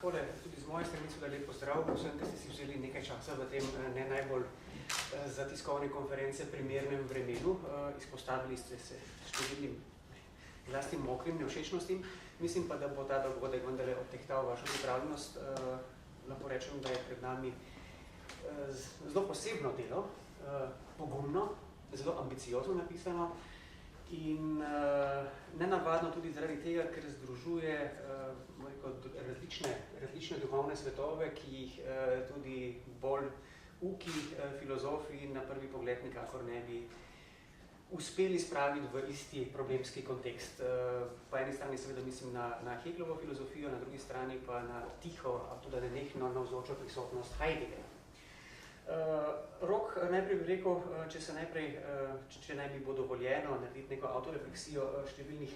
Tole, tudi z moje strani seveda lep pozdrav vsem, ki ste si vzeli nekaj časa v tem ne najbolj za tiskovne konference primernem vremenu. Izpostavili ste se številnim zlasti mokrim nevšečnostim. Mislim pa, da bo ta dogodek vendarle odtehtal vašo pripravljenost. Lahko rečem, da je pred nami zelo posebno delo, pogumno, zelo ambiciozno napisano in nenavadno tudi zaradi tega, ker združuje različne duhovne svetove, ki jih tudi bolj uki filozofi na prvi pogled nikakor ne bi uspeli spraviti v isti problemski kontekst. Po eni strani seveda mislim na Hegelovo filozofijo, na drugi strani pa na tiho, a tudi nenehno navzočo prisotnost Heideggera. Rok najprej bi rekel, če naj mi bo dovoljeno narediti neko avtorefleksijo številnih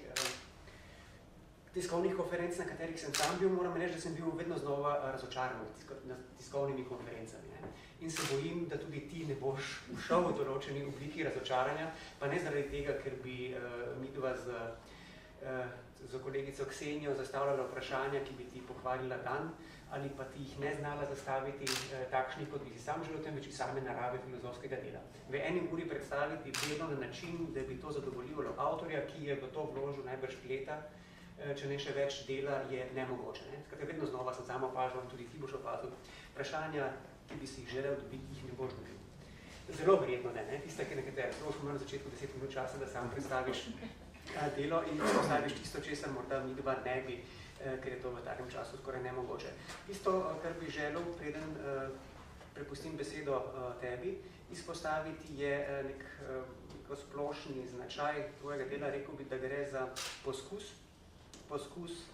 tiskovnih konferenc, na katerih sem sam bil, moram reči, da sem bil vedno znova razočaran nad tiskovnimi konferencami. In se bojim, da tudi ti ne boš ušel v določeni obliki razočaranja, pa ne zaradi tega, ker bi midva z kolegico Ksenijo zastavljala vprašanja, ki bi ti pokvarila dan, ali pa ti jih ne znala zastaviti takšnih, kot bi si sam želel, temveč same narave filozofskega dela. V eni uri predstaviti delo na način, da bi to zadovoljilo avtorja, ki je v to vložil najbrž leta, če ne še več dela, je nemogoče. Skratka, vedno znova sem sam opažal, tudi ti boš opazil, vprašanja, ki bi si jih želel dobiti, jih ne boš dobil. Zelo verjetno ne. Tista, ki nekatere prošimo na začetku 10 minut časa, da sam predstaviš delo in postaviš tisto, česar morda midva ne bi, ker je to v takem času skoraj nemogoče. Tisto, kar bi želel, preden prepustim besedo tebi, izpostaviti je nek splošni značaj tvojega dela. Rekel bi, da gre za poskus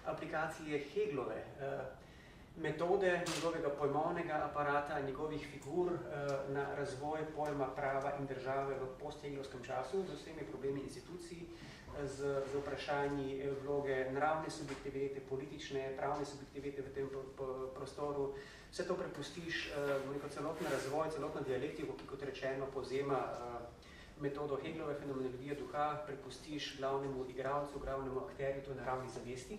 aplikacije Hegelove metode, njegovega pojmovnega aparata, njegovih figur na razvoj pojma prava in države v postheglovskem času, z vsemi problemi institucij, z vprašanji vloge naravne subjektivitete, politične, pravne subjektivitete v tem prostoru. Vse to prepustiš celoten razvoj, celotno dialektiko, ki kot rečeno povzema metodo Hegelove fenomenologije duha, prepustiš glavnemu igralcu, glavnemu akterju, to je naravni zavesti.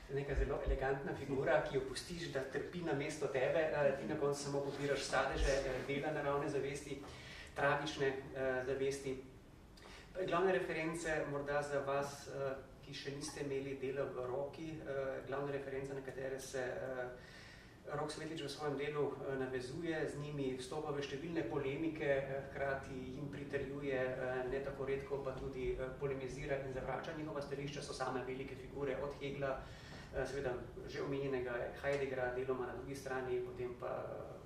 Neka zelo elegantna figura, ki jo pustiš, da trpi na mesto tebe, ti na koncu samo pobiraš sadeže dela naravne zavesti, tragične zavesti. Glavne reference, morda za vas, ki še niste imeli dela v roki, glavne reference, na katere se Rok Svetlič v svojem delu navezuje, z njimi vstopa v številne polemike, hkrati jim pritrjuje, ne tako redko pa tudi polemizira in zavrača njihova stališča, so same velike figure od Hegla, seveda že omenjenega Heideggera, deloma na drugi strani, potem pa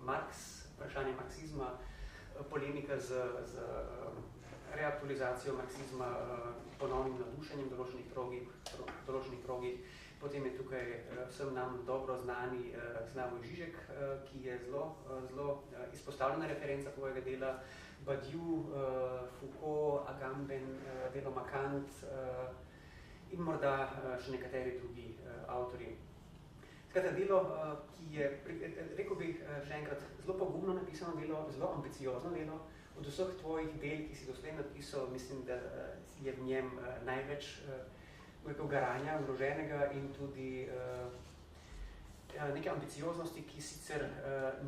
Marx, vprašanje marksizma, polemika z reaktualizacijo marksizma, ponovnim navdušenjem določenih krogih. Potem je tukaj vsem nam dobro znani Slavoj Žižek, ki je zelo izpostavljena referenca tvojega dela, Badiou, Foucault, Agamben, deloma Kant in morda še nekateri drugi avtorji. Skratka, delo, ki je, rekel bi še enkrat, zelo pogumno napisano delo, zelo ambiciozno delo. Od vseh tvojih del, ki si doslej napisal, mislim, da je v njem največ garanja vloženega in tudi neke ambicioznosti, ki sicer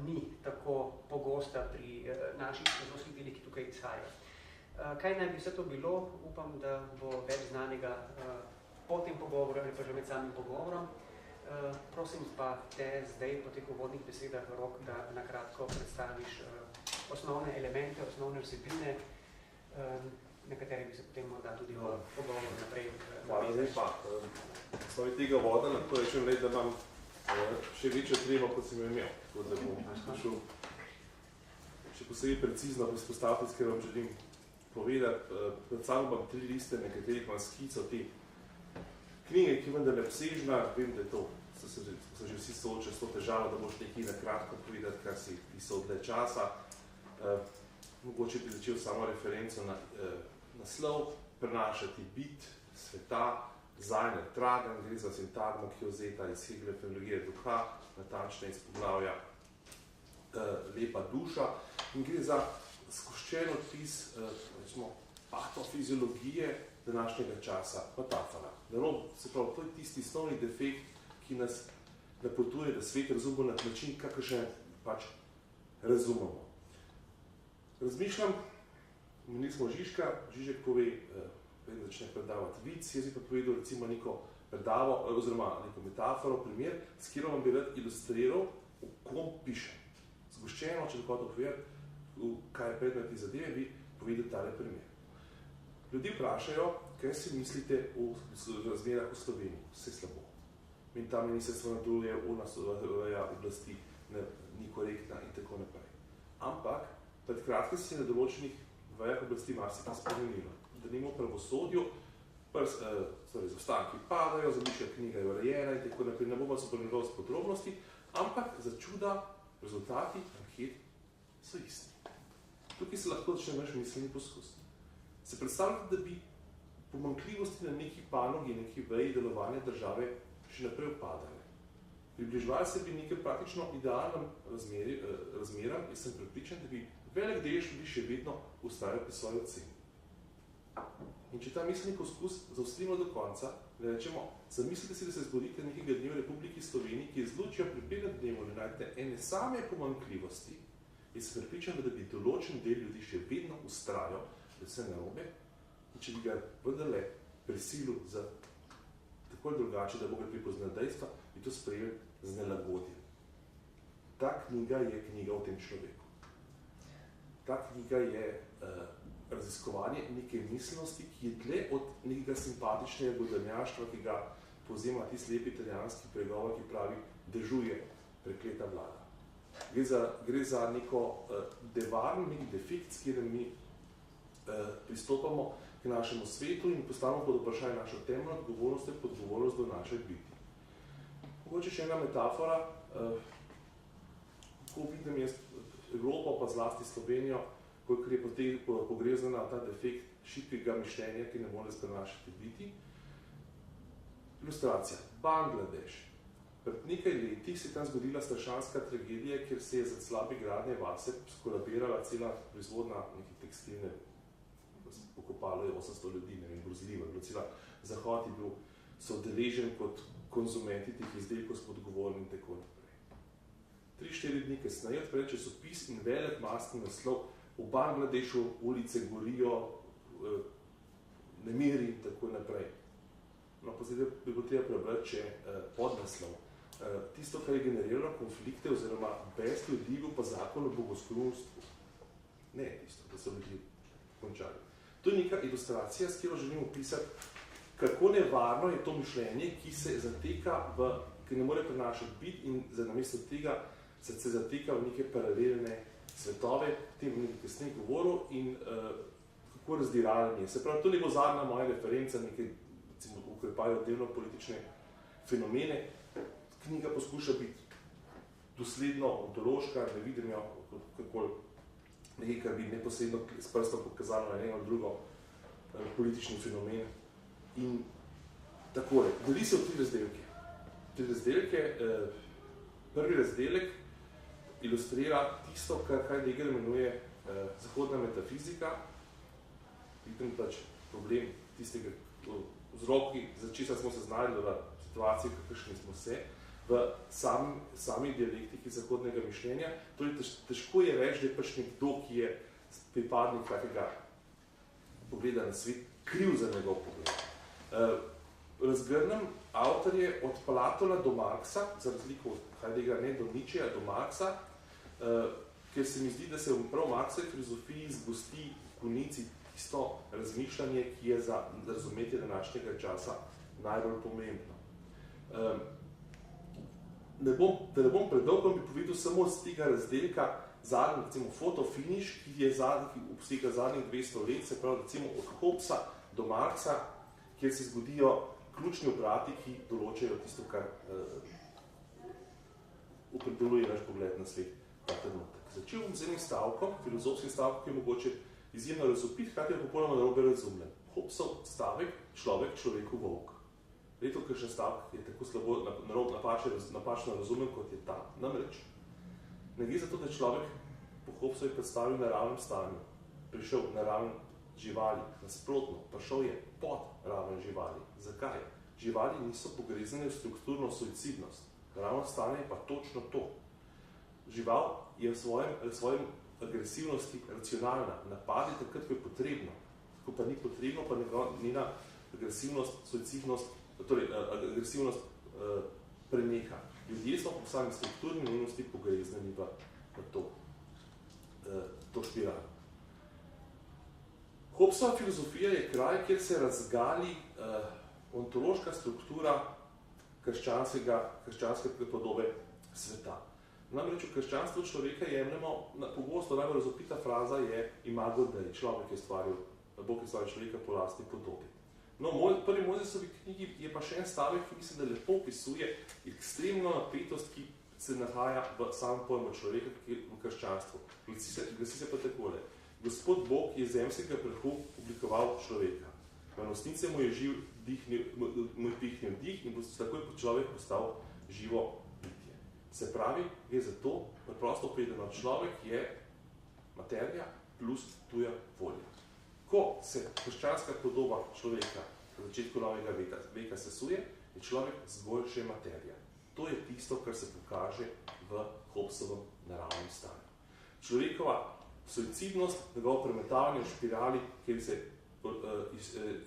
ni tako pogosta pri naših filozofskih delih, ki tukaj izhajajo. Kaj naj bi vse to bilo? Upam, da bo več znanega po tem pogovoru ali pa že med samim pogovorom. Prosim pa te zdaj po teh uvodnih besedah, Rok, da nakratko predstaviš osnovne elemente, osnovne vsebine, na kateri bi se potem morda tudi v pogovoru naprej. Hvala lepa. Osnovi tega voda, lahko rečem, da imam še večjo tremo, kot sem jo imel. Tako da bom poskušal še posebej precizno izpostaviti, ker vam želim povedati. Pred sabo imam 3 liste, na katerih imam skico te knjige, ki je vendar obsežna. Vem, da je to, so že vsi soočili s to težavo, da boš nekaj na kratko povedati, kar si pisal dlje časa. Mogoče bi začel samo referenco na naslov, prenašati bit sveta, zajne tragen, gre za sintagmo, ki je vzeta iz Hegelove fenomenologije duha, natančne iz poglavja lepa duša, in gre za skoščen odpis patofiziologije današnjega časa, metafora. Se pravi, to je tisti osnovni defekt, ki nas napotuje, da svet razumemo na način, kakršen pač razumemo. Razmišljam, mi smo Žižka, Žižek pove, da začne predavati vic, jaz bi pa povedal recimo neko predavo, oziroma neko metaforo, primer, s katero vam bi rad ilustriral, v kom pišem. Zgoščeno, če bi hotel povedati, kaj je predmet te zadeve, bi povedal tale primer. Ljudje vprašajo, kaj si mislite o razmerah v Sloveniji. Vse slabo. In tam ministrstvo nadaluje oblasti ni korektna in tako naprej. Ampak, pred kratkim se je na določenih vejah oblasti marsikaj spremenilo. Da nimo pravosodju, zaostanki padajo, zamišlja knjiga je urejena in tako naprej, ne bomo se pomenilo s podrobnosti, ampak za čuda rezultati anket so isti. Tukaj se lahko začne naš miselni poskus. Se predstavljate, da bi pomanjkljivosti na neki panogi, neki veji delovanja države še naprej upadale. Približevali se bi nekaj praktično idealnem razmeram in sem prepričan, da bi velik delež ljudi še vedno ustavil pri svoji oceni. In če ta miselni poskus zaostrimo do konca, da rečemo, zamislite si, da se zgodite nekega dne v Republiki Sloveniji, ki je zlučijo pri 5 dnevu, da najdete ene same pomanjkljivosti, in sem prepričan, da bi določen del ljudi še vedno ustrajal, da vse narobe, in če bi ga vendarle prisilil za tako ali drugače, da bo ga pripoznal dejstva, bi to sprejel z nelagodjem. Ta knjiga je knjiga o tem človeku. Ta knjiga je raziskovanje neke miselnosti, ki je tle od nekega simpatičnega godanjaštva, ki ga povzema tisti lepi italijanski pregovor, ki pravi, dežuje prekleta vlada. Gre za neko devarno, neki defekt, s katerim mi pristopamo k našemu svetu in postavimo pod vprašanje našo temeljno odgovornost in odgovornost do naše biti. Mogoče še ena metafora, ko vidim jaz Evropo, pa zlasti Slovenijo, kolikor je pogrezana ta defekt šibkega mišljenja, ki ne more sprenašati biti. Ilustracija. Bangladeš. Pred nekaj leti se je tam zgodila strašanska tragedija, kjer se je za slabe gradnje vase skolabirala cela proizvodna neke tekstilne, pokopalo je 800 ljudi, ne vem, grozljivo, cela Zahod je bil sodeležen kot konzumenti teh izdelkov s podgovorni in tako naprej. 3-4 dni kasneje odpre časopis in velik masni naslov, v Bangladešu ulice gorijo, nemiri in tako naprej. No, pa zdaj bi bilo treba prebrati, če podnaslov. Tisto, kar je generiralo konflikte oziroma bes ljudi, bil pa zakon o bogoslužstvu. Ne tisto, da so ljudi končali. To je neka ilustracija, s katero želim opisati, kako nevarno je to mišljenje, ki se zateka ki ne more prenašati biti in namesto tega se zateka v neke paralelne svetove, tem nekaj kasneje govoril in kako razdiralni je. Se pravi, to ne bo zadnja moja referenca, nekaj ukrepajo dnevno politične fenomene. Knjiga poskuša biti dosledno ontološka, ne vidim jo kako nekaj, kar bi neposredno s prstom pokazalo na eno ali drugo politični fenomen. In takole, deli se v 3 razdelke. 3 razdelke, prvi razdelek ilustrira tisto, kar Heidegger imenuje zahodna metafizika, vidim pač problem tistega vzroki, za česa smo se znajdli v situaciji, kakršni smo se, v sami dialektiki zahodnega mišljenja. Torej, težko je reči, da je pač nekdo, ki je pripadnik takega pogleda na svet, kriv za njegov pogled. Razgrnem, avtor je od Platona do Marksa, za razliko od Heideggera, ne do Nietzscheja, do Marksa, ker se mi zdi, da se v prav Marksovi filozofiji zgosti v konici tisto razmišljanje, ki je za razumetje današnjega časa najbolj pomembno. Da ne bom predolgo, bi povedal samo z tega razdelka zadnji, recimo fotofiniš, ki obsega zadnjih 200 let, se pravi recimo od Hobbesa do Marksa, kjer se zgodijo ključni obrati, ki določajo tisto, kar opredeluje naš pogled na svet ta trenutek. Začel bom z enim stavkom, filozofskim stavkom, ki je mogoče izjemno razopit, hkrati je popolnoma narobe razumljen. Hobbesov stavek, človeku volk. Leto, kakšen stavek je tako slabo napačno razumljen, kot je ta. Namreč, ne gre za to, da je človek po Hobbesovi predstavil naravnem stanju, prišel na raven živali, nasprotno, prišel je pod raven živali. Zakaj? Živali niso pogrezane v strukturno suicidnost. Naravno stanje je pa točno to. Žival je v svojem agresivnosti racionalna. Napadi takrat, ko je potrebno. Ko pa ni potrebno, pa njena agresivnost, suicidnost, torej agresivnost preneha. Ljudje smo po sami strukturni nujnosti pogrezneni v to špiralo. Hobbesova filozofija je kraj, kjer se razgali ontološka struktura krščanske podobe sveta. Namreč v krščanstvu človeka jemljamo, pogosto najbolj razopita fraza je imago Dei, človek je stvaril, Bog je stvaril človeka po lastni podobi. No, prvi Mojzesovi knjigi je pa še en stavek, ki mislim, da lepo opisuje ekstremno napetost, ki se nahaja v samem pojmu človeka v krščanstvu. Glasi se pa takole. Gospod Bog je zemskega prahu oblikoval človeka. V nosnice mu je pihnil dih in takoj človek postal živo bitje. Se pravi, gre za to, preprosto povedano, človek je materija plus tuja volja. Ko se krščanska podoba človeka v začetku novega veka sesuje, je človek zgolj še materija. To je tisto, kar se pokaže v Hobbesovem naravnem stanju. Človekova suicidnost, njegovo premetavanje v špirali, kjer se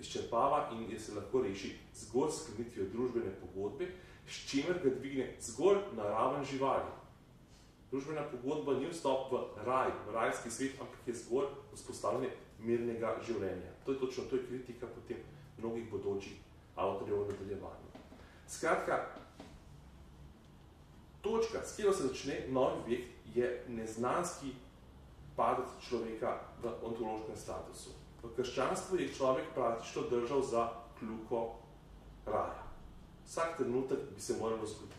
izčrpava in je se lahko reši zgolj sklenitvijo družbene pogodbe, s čimer ga dvigne zgolj na raven živali. Družbena pogodba ni vstop v raj, v rajski svet, ampak je zgolj vzpostavljanje mirnega življenja. To je točno, to je kritika potem mnogih bodočih avtorjev v nadaljevanju. Skratka, točka, s katero se začne novi vek, je neznanski padec človeka v ontološkem statusu. V krščanstvu je človek praktično držal za kljuko raja. Vsak trenutek bi se moralo zgoditi.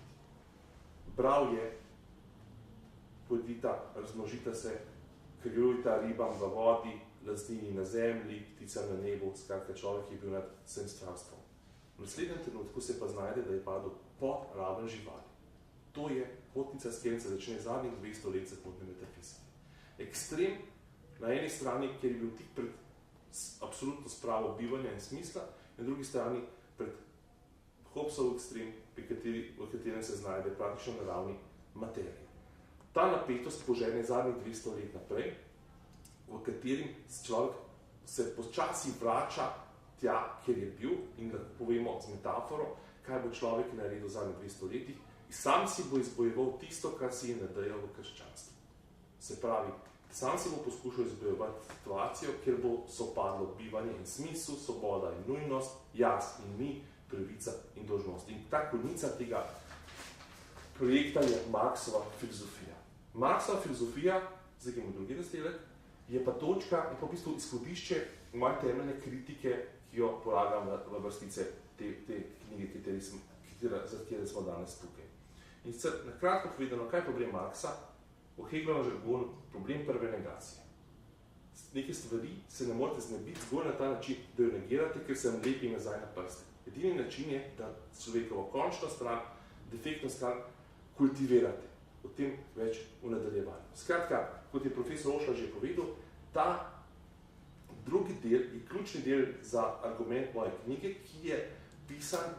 Bral je, pojdita, razmnožita se, krljujta ribam v vodi, laznini na zemlji, ptica na nebu, skratka človek je bil nad vsem stvarstvom. V naslednjem trenutku se pa znajde, da je padel pod raven živali. To je potnica, s katerim se začne zadnjih 200 let zahodne metafizike. Ekstrem na eni strani, kjer je bil tik pred absolutno spravo bivanja in smisla, na drugi strani pred Hobbesov ekstrem, v katerem se znajde praktično na ravni materije. Ta napetost požene zadnjih 200 let naprej, v katerim človek se počasi vrača tja, kjer je bil, in da povemo z metaforo, kaj bo človek naredil v zadnjih 200 letih, in sam si bo izbojeval tisto, kar si je nadejal v krščanstvu. Se pravi, sam si bo poskušal izbojevati situacijo, kjer bo sopadlo bivanje in smisel, svoboda in nujnost, jaz in mi, pravica in dolžnost. In ta konica tega projekta je Marxova filozofija. Marxova filozofija, zdaj imamo drugi razdelek, je pa točka, je pa v bistvu izhodišče moje temeljne kritike, ki jo polagam v vrstice te knjige, za katere smo danes tukaj. In sicer, na kratko povedano, kaj je problem Marxa? V Hegelovem žargonu problem prve negacije. Neke stvari se ne morate znebiti zgolj na ta način, da jo negirate, ker se vam lepi nazaj na prste. Edini način je, da človekovo končno stran, defektno stran, kultivirate. O tem več v nadaljevanju. Skratka, kot je profesor Ošla že povedal, ta drugi del je ključni del za argument moje knjige, ki je pisan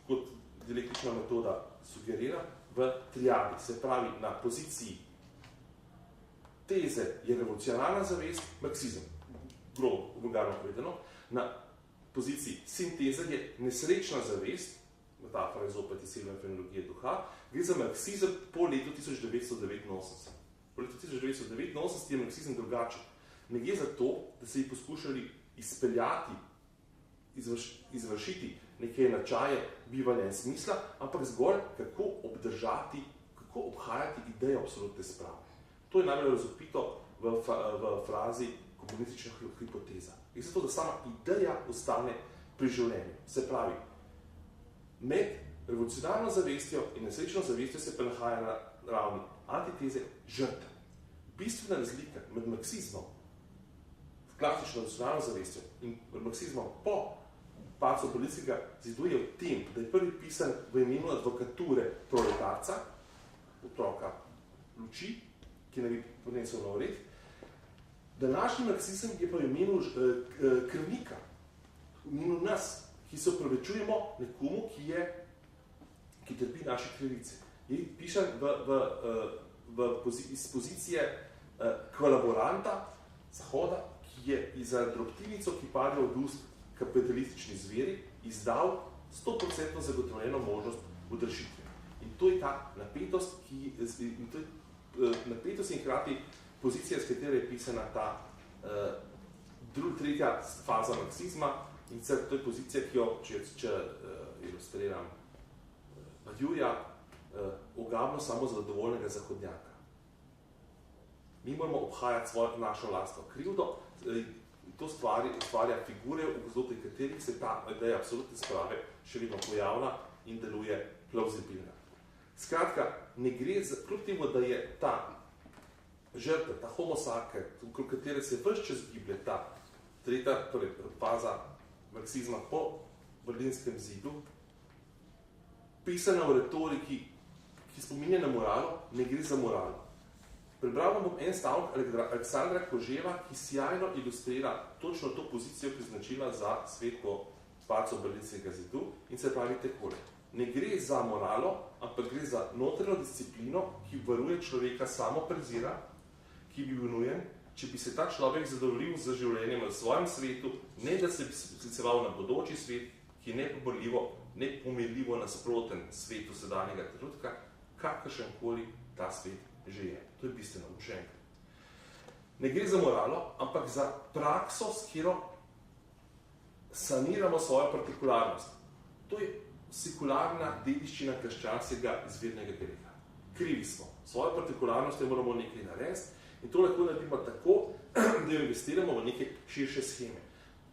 kot dialektična metoda sugerira, v triadi, se pravi na poziciji teze je revolucionarna zavest, marksizem, grobo, vulgarno povedano, na poziciji sinteze je nesrečna zavest, metafora je zopet iz fenologije duha, gre za marksizem po letu 1989. Po letu 1989 je marksizem drugačen. Ne gre za to, da se ji poskušali izpeljati, izvršiti neke načaje bivanja in smisla, ampak zgolj kako obdržati, kako obhajati idejo absolutne sprave. To je najbolj razopito v frazi komunistična hipoteza. Je zato, da sama ideja ostane pri življenju. Se pravi, med revolucionarno zavestjo in nesrečno zavestjo se pa nahaja na ravni antiteze žrtev. Bistvena razlika med marksizmom, klasično revolucionarno zavestjo in marksizmom po padcu Berlinskega zidu je v tem, da je prvi pisan v imenu advokature proletarca, otroka luči, ki ne bi podnesel nov red. Današnji marksizem je pa v imenu krvnika, v imenu nas, ki se opravičujemo nekomu, ki trpi naše krivice. Je pišem iz pozicije kolaboranta Zahoda, ki je za drobtinico, ki pade od ust kapitalistični zveri, izdal 100% zagotovljeno možnost odrešitve. In to je ta napetost, napetost in hkrati pozicija, s katero je pisana ta tretja faza marksizma, in to je pozicija, ki jo, če ilustriram Badjuja, ogabno samo zadovoljnega zahodnjaka. Mi moramo obhajati našo lastno krivdo, to ustvarja figure, v katerih se ta ideja absolutne sprave še vedno pojavlja in deluje plauzibilna. Skratka, ne gre za, kljub temu, da je ta žrtev, ta homo sacer, okrog katere se vse čas giblje ta tretja faza marksizma po Berlinskem zidu, pisana v retoriki, ki spominja na moralo, ne gre za moralo. Prebral bom en stavek Aleksandra Koževa, ki sjajno ilustrira točno to pozicijo, ki je značila za svet po padcu Berlinskega zidu, in se pravi takole. Ne gre za moralo, ampak gre za notranjo disciplino, ki varuje človeka samo prezira, ki bi bil nujen, če bi se ta človek zadovoljil z življenjem v svojem svetu, ne da se bi skliceval na bodoči svet, ki je nepomirljivo nasproten svetu sedanjega trenutka, kakršenkoli ta svet že je. To je bistveno, še enkrat. Ne gre za moralo, ampak za prakso, s katero saniramo svojo partikularnost. To je sekularna dediščina krščanskega izvirnega greha. Krivi smo. Svojo partikularnost moramo nekaj narediti in to lahko naredimo tako, da jo investiramo v neke širše scheme.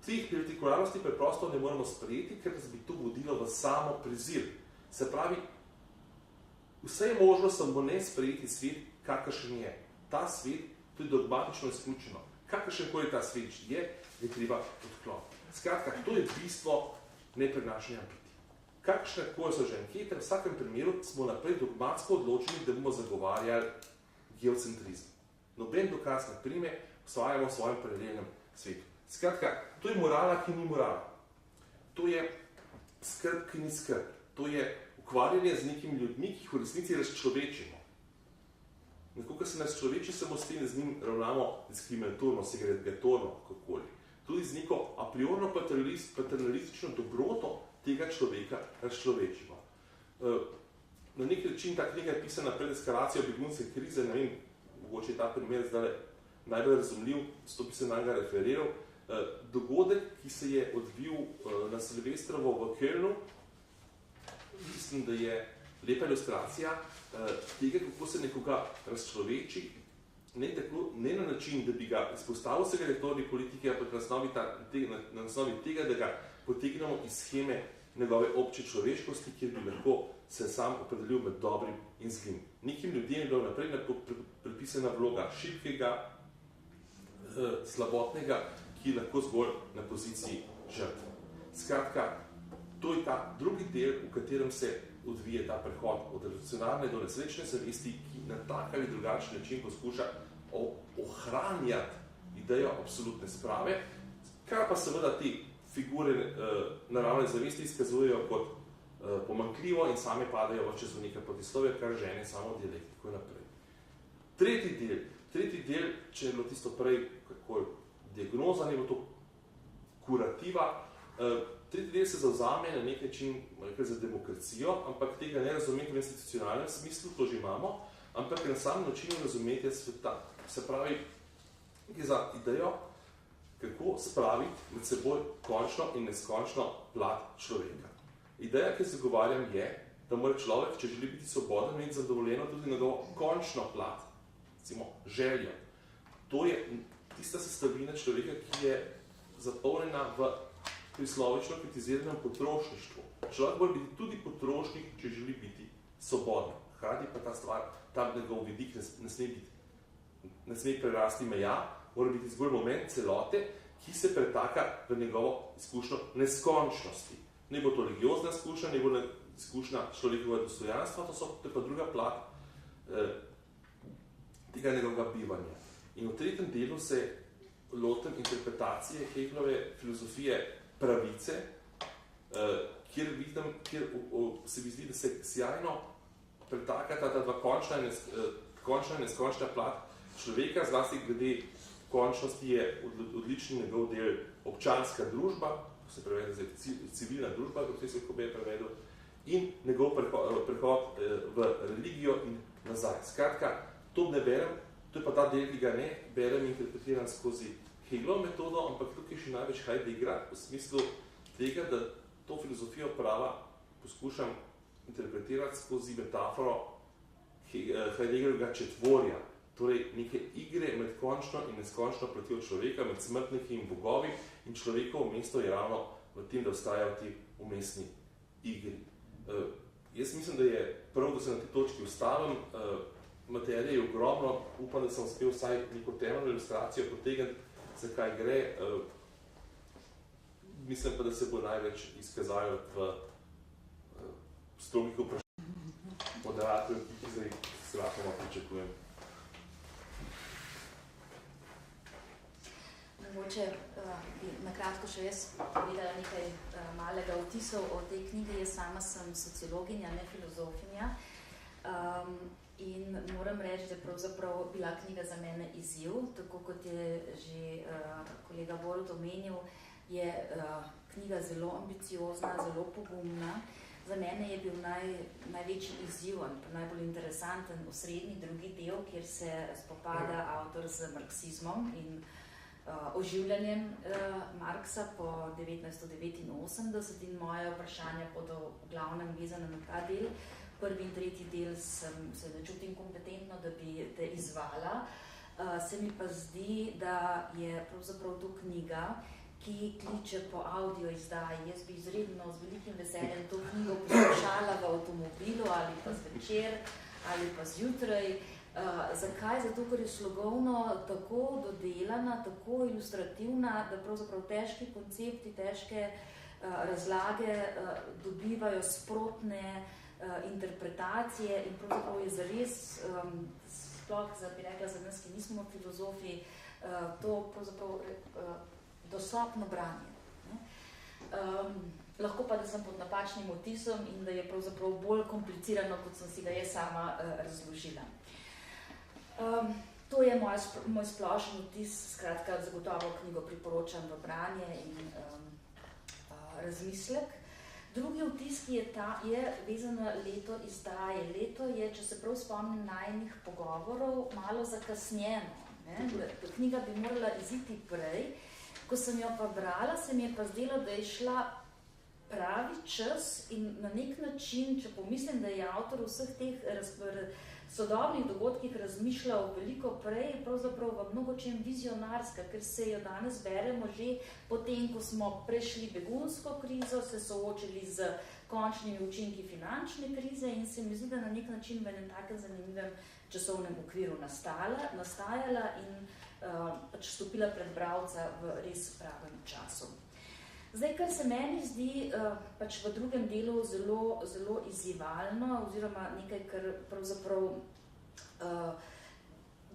Teh partikularnosti preprosto ne moramo sprejeti, ker nas bi to vodilo v samo prezir. Se pravi, vse je možno samo ne sprejeti svet, kakršen je. Ta svet, to je dogmatično izključeno. Kakršen koli ta svet je treba odkloniti. Skratka, to je bistvo neprenašanja biti. Kakšne koli so že ankete, v vsakem primeru smo naprej dogmatsko odločeni, da bomo zagovarjali geocentrizem. Noben dokaz ne prime, ustvarjamo v svojem paralelnem svetu. Skratka, to je morala, ki ni morala. To je skrb, ki ni skrb. To je ukvarjanje z nekimi ljudmi, ki jih v resnici razčlovečimo. Nekako se razčloveči, samo s tem z njim ravnamo diskriminatorno, segregatorno, kakoli. Tudi z neko a priorno paternalistično dobroto tega človeka razčlovečimo. Na nek način ta knjiga je pisana pred eskalacijo begunske krize, ne vem, mogoče je ta primer zdaj najbolj razumljiv, s to bi se najga referiral. Dogodek, ki se je odvil na Silvestrovo v Kölnu, mislim, da je lepa ilustracija tega, kako se nekoga razčloveči, ne na način, da bi ga izpostavil segregatorni politike, ampak na osnovi tega, da ga potegnemo iz scheme njegove obče človeškosti, kjer bi lahko se sam opredelil med dobrim in zlim. Nekim ljudem je bila naprej pripisana vloga šibkega, slabotnega, ki je lahko zgolj na poziciji žrtve. Skratka, to je ta drugi del, v katerem se odvije ta prehod od revolucionarne do nesrečne zavesti, ki na tak ali drugačen način poskuša ohranjati idejo absolutne sprave, kar pa seveda te figure naravne zavesti izkazujejo kot pomanjkljivo in same padajo v čez neka protislovja, kar žene samo dialektiko naprej. Tretji del, če je bilo tisto prej kako diagnoza, ne bo to kurativa, tretji del se zavzame na nek način za demokracijo, ampak tega ne razumeti v institucionalnem smislu, to že imamo, ampak na sam način razumetja sveta. Se pravi, je za idejo, kako spraviti med seboj končno in neskončno plat človeka. Ideja, ki zagovarjam, je, da mora človek, če želi biti svoboden, imeti zadovoljeno tudi njegovo končno plat, recimo željo. To je tista sestavina človeka, ki je zapolnjena v prislovično kritiziranem potrošništvu. Človek mora biti tudi potrošnik, če želi biti svoboden. Hkrati pa ta stvar, tam njegov vidik ne sme prerasti meja, mora biti zgolj moment celote, ki se pretaka v njegovo izkušnjo neskončnosti. Ne bo to religiozna izkušnja, ne bo izkušnja človekova dostojanstva, to je pa druga plat tega njegovega bivanja. In v tretjem delu se lotem interpretacije Hegelove filozofije pravice, kjer se mi zdi, da se sjajno pretakata ta dva končna in neskončna plat človeka, zlasti glede končnosti je odlični njegov del občanska družba, se prevede zdaj civilna družba, kot se je prevedel, in njegov prehod v religijo in nazaj. Skratka, to ne berem, to je pa ta del, ki ga ne berem in interpretiram skozi Hegelov metodo, ampak tukaj še največ Heideggera, v smislu tega, da to filozofijo prava poskušam interpretirati skozi metaforo Heideggerovega četvorja, torej neke igre med končno in neskončno plotjo človeka, med smrtniki in bogovi, in človekovo mesto je ravno v tem, da ostaja v tej umestni igri. Jaz mislim, da je prav, da se na tej točki ustavim, materije je ogromno, upam, da sem uspel vsaj neko temeljno ilustracijo potegniti, za kaj gre. Mislim pa, da se bo največ izkazalo v strogih vprašanj moderatorjev, ki zdaj sratoma pričakujem. Mogoče bi nakratko še jaz povedala nekaj malega vtisov o tej knjigi. Jaz sama sem sociologinja, ne filozofinja. In moram reči, da je pravzaprav bila knjiga za mene izziv, tako kot je že kolega Borut omenil, je knjiga zelo ambiciozna, zelo pogumna. Za mene je bil največji izziv, najbolj interesanten osrednji drugi del, kjer se spopada avtor z marksizmom in oživljanjem Marksa po 1989 in moje vprašanja bodo v glavnem vezane na ta del. Prvi in tretji del se ne čutim kompetentno, da bi te izvala. Se mi pa zdi, da je pravzaprav to knjiga, ki kliče po audio izdaji. Jaz bi izredno z velikim veseljem to knjigo poslušala v avtomobilu ali pa zvečer ali pa zjutraj. Zakaj? Zato, ker je slogovno tako dodelana, tako ilustrativna, da pravzaprav težki koncepti, težke razlage dobivajo sprotne interpretacije in pravzaprav je zares, sploh bi rekla za nas, ki nismo filozofi, to pravzaprav dostopno branje. Lahko pa, da sem pod napačnim vtisom in da je pravzaprav bolj komplicirano, kot sem si ga jaz sama razložila. To je moj splošen vtis, skratka, zagotovo knjigo priporočam v branje in razmislek. Drugi vtis, ki je vezan na leto izdaje. Leto je, če se prav spomnim najinih pogovorov, malo zakasnjeno. Knjiga bi morala iziti prej. Ko sem jo pa brala, se mi je pa zdelo, da je šla pravi čas in na nek način, če pomislim, da je avtor vseh teh sodobnih dogodkih razmišljal veliko prej, pravzaprav v mnogočem vizionarska, ker se jo danes beremo že potem, ko smo prešli begunsko krizo, se soočili z končnimi učinki finančne krize in se mi zdi, da na nek način v enem takem zanimivem časovnem okviru nastajala in pač stopila pred bralca v res pravem času. Zdaj, kar se meni zdi pač v drugem delu zelo izzivalno, oziroma nekaj, kar pravzaprav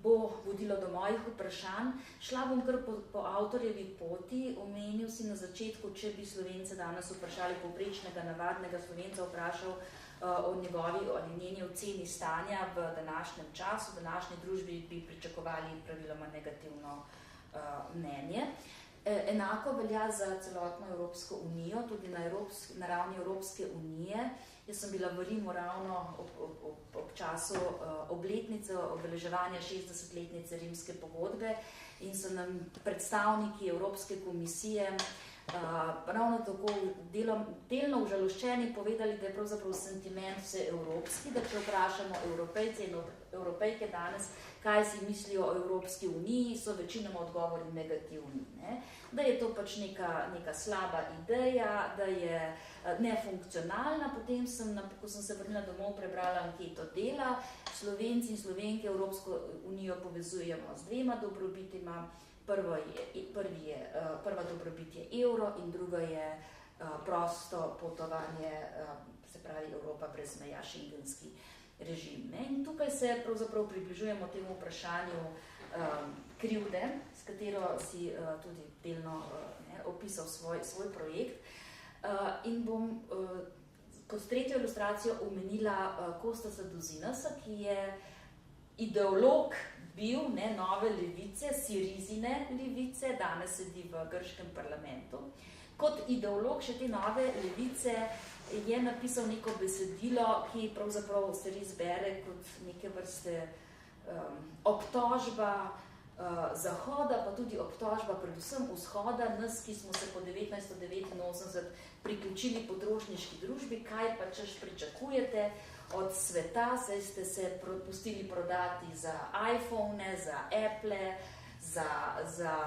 bo vodilo do mojih vprašanj. Šla bom kar po avtorjevi poti, omenil si na začetku, če bi Slovence danes vprašali, povprečnega, navadnega Slovenca vprašal o njegovi ali njeni oceni stanja v današnjem času, v današnji družbi bi pričakovali praviloma negativno mnenje. Enako velja za celotno Evropsko unijo, tudi na ravni Evropske unije. Jaz sem bila v Rimu ravno ob času obletnice, obeleževanja 60-letnice Rimske pogodbe in so nam predstavniki Evropske komisije ravno tako delno užaloščeni povedali, da je pravzaprav sentiment vse evropski, da če vprašamo Evropejce in Evropejke danes, kaj si mislijo o Evropski uniji, so večinoma odgovori negativni. Da je to pač neka slaba ideja, da je nefunkcionalna. Potem ko sem se vrnila domov, prebrala anketo Dela. Slovenci in Slovenke Evropsko unijo povezujemo z dvema dobrobitima. Prva dobrobit je evro in druga je prosto potovanje, se pravi Evropa brez meja, šengenski režim. In tukaj se pravzaprav približujemo temu vprašanju krivde, s katero si tudi delno opisal svoj projekt. in bom kot tretjo ilustracijo omenila Kostasa Dozinasa, ki je ideolog bil nove levice, Sirizine levice, danes sedi v grškem parlamentu. Kot ideolog še te nove levice je napisal neko besedilo, ki pravzaprav se res bere kot neke vrste obtožba Zahoda, pa tudi obtožba predvsem vzhoda, nas, ki smo se po 1989 priključili potrošniški družbi, kaj pa češ pričakujete od sveta, saj ste se pustili prodati za iPhone, za Apple, za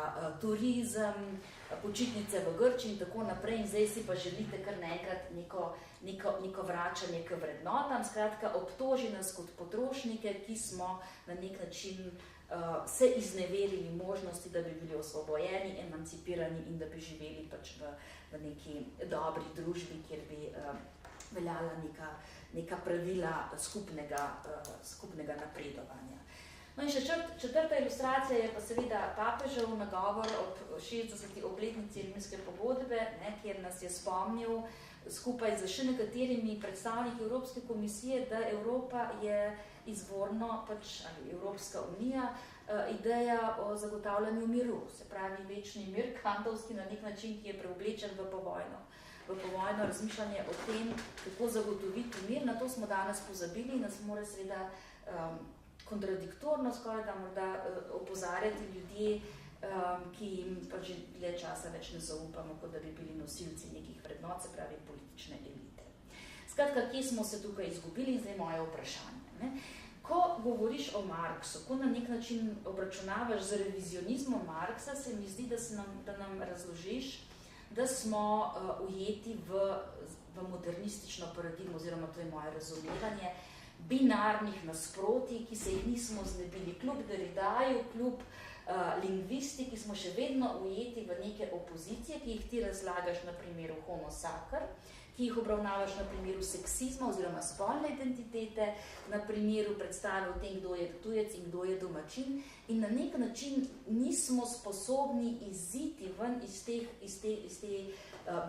turizem, počitnice v Grčiji in tako naprej, in zdaj si pa želite kar naenkrat neko vračanje k vrednotam. Skratka, obtoži nas kot potrošnike, ki smo na nek način se izneverili možnosti, da bi bili osvobojeni, emancipirani in da bi živeli pač v neki dobri družbi, kjer bi veljala neka pravila skupnega napredovanja. No in še četrta ilustracija je pa seveda papežev nagovor ob 60. obletnici Rimske pogodbe, kjer nas je spomnil skupaj z še nekaterimi predstavniki Evropske komisije, da Evropa je izvorno, ali Evropska unija, ideja o zagotavljanju miru, se pravi večni mir, kantovski na nek način, ki je preoblečen v povojno razmišljanje o tem, kako zagotoviti mir. Na to smo danes pozabili in nas mora seveda kontradiktorno skoraj da morda opozarjati ljudje, ki jim pa že dlje časa več ne zaupamo, kot da bi bili nosilci nekih vrednot, se pravi politične elite. Skratka, kje smo se tukaj izgubili in zdaj moje vprašanje. Ko govoriš o Marksu, ko na nek način obračunavaš z revizionizmom Marksa, se mi zdi, da nam razložiš, da smo ujeti v modernistično paradigmo, oziroma to je moje razumevanje, binarnih nasprotij, ki se jih nismo znebili. Kljub Derridaju, kljub lingvistiki smo še vedno ujeti v neke opozicije, ki jih ti razlagaš na primeru Homo Sacer, ki jih obravnavaš na primeru seksizma oziroma spolne identitete, na primeru predstave o tem, kdo je tujec in kdo je domačin, in na nek način nismo sposobni iziti ven iz te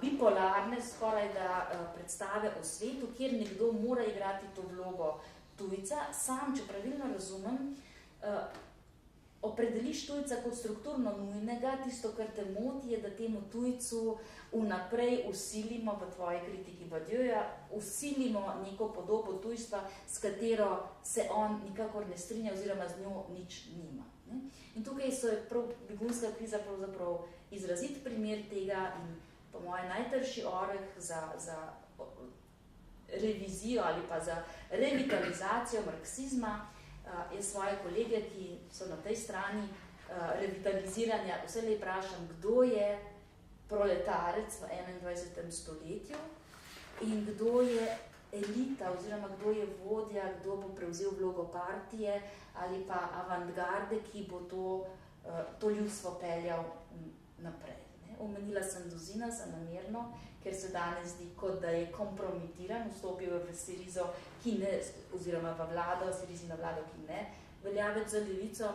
bipolarne skoraj da predstave o svetu, kjer nekdo mora igrati to vlogo tujca. Sam, če pravilno razumem, opredeliš tujca kot strukturno nujnega, tisto, kar te moti, je, da temu tujcu vnaprej usilimo v tvoji kritiki Badieuja, usilimo neko podobo tujstva, s katero se on nikakor ne strinja oziroma z njo nič nima. In tukaj je begunska kriza pravzaprav izrazit primer tega in po moje najtrši oreh za revizijo ali pa za revitalizacijo marksizma. Jaz svoje kolege, ki so na tej strani revitaliziranja, vselej vprašam, kdo je proletarec v 21. stoletju in kdo je elita oziroma kdo je vodja, kdo bo prevzel vlogo partije ali pa avantgarde, ki bo to ljudstvo peljal naprej. Omenila sem Dozinasa namerno, ker se danes zdi, kot da je kompromitiran, vstopil v Sirizo, ki ne, oziroma v vlado, Sirizino vlado, ki ne, veljavec za levico.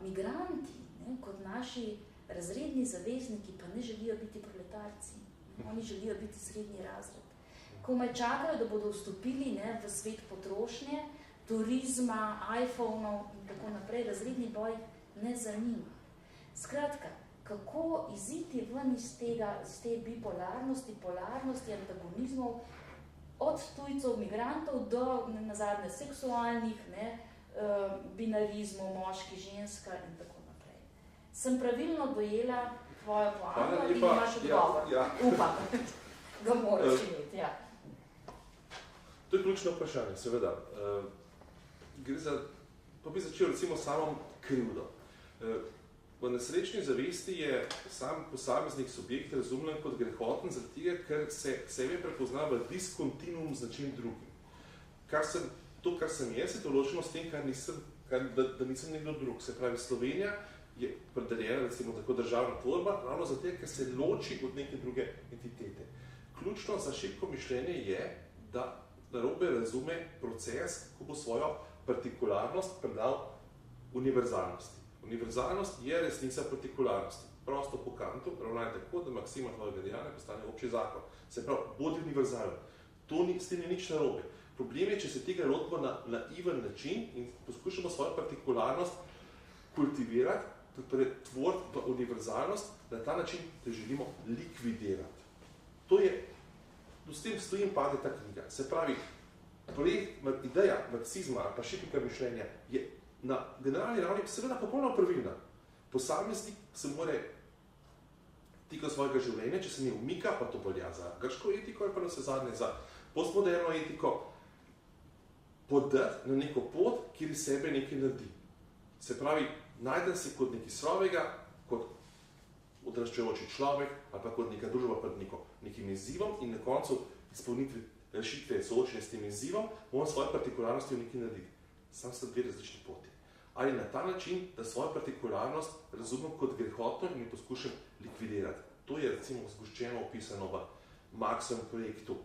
Migranti, kot naši razredni zavezniki, pa ne želijo biti proletarci. Oni želijo biti srednji razred. Komaj čakajo, da bodo vstopili v svet potrošnje, turizma, iPhone-ov in tako naprej. Razredni boj ne zanima. Skratka, kako iziti ven iz te bipolarnosti, polarnosti, antagonizmov, od tujcev, migrantov do nazadnje seksualnih binarizmov, moški, ženska in tako naprej. Sem pravilno dojela tvojo poanto ali imaš odgovor? Ja. Upam, ga moraš imeti, ja. To je ključno vprašanje, seveda. Gre za, pa bi začel recimo samom krivdo. V nesrečni zavesti je sam posameznik subjekt razumljen kot grehoten, zaradi tega, ker se sebe prepozna v diskontinuum z nečim drugim. To, kar sem jaz, je določeno s tem, da nisem nekdo drug. Se pravi, Slovenija je predeljena, recimo tako, državna tvorba, ravno zato, ker se loči od neke druge entitete. Ključno za šibko mišljenje je, da narobe razume proces, ko bo svojo partikularnost predal univerzalnosti. Univerzalnost je resnica partikularnosti. prosto po kantu, ravnaj tako, da maksima tvojega dejanja postane obči zakon. Se pravi, bodi univerzalen. S tem ni nič narobe. Problem je, če se tega lotimo na naiven način in poskušamo svojo partikularnost kultivirati, pretvoriti v univerzalnost, na ta način te želimo likvidirati. S tem stoji in pade ta knjiga. Se pravi, ideja marksizma ali pa šipika mišljenja je na generalni ravni seveda popolnoma pravilna. Posameznik se more tiko svojega življenja, če se ne umika, pa to velja za grško etiko in pa na vse zadnje za postmoderno etiko, podati na neko pot, kjer iz sebe nekaj naredi. Se pravi, najde se kot nekaj svojega, kot odraščajoči človek ali pa kot neka družba pred nekim izzivom in na koncu izpolnitve rešitve soočenja s tem izzivom, bomo svoje partikularnosti v nekaj narediti. Sam sta dve različni poti. Ali na ta način, da svojo partikularnost razumem kot grehotno in jo poskušam likvidirati. To je recimo zgoščeno opisano v Marxovem projektu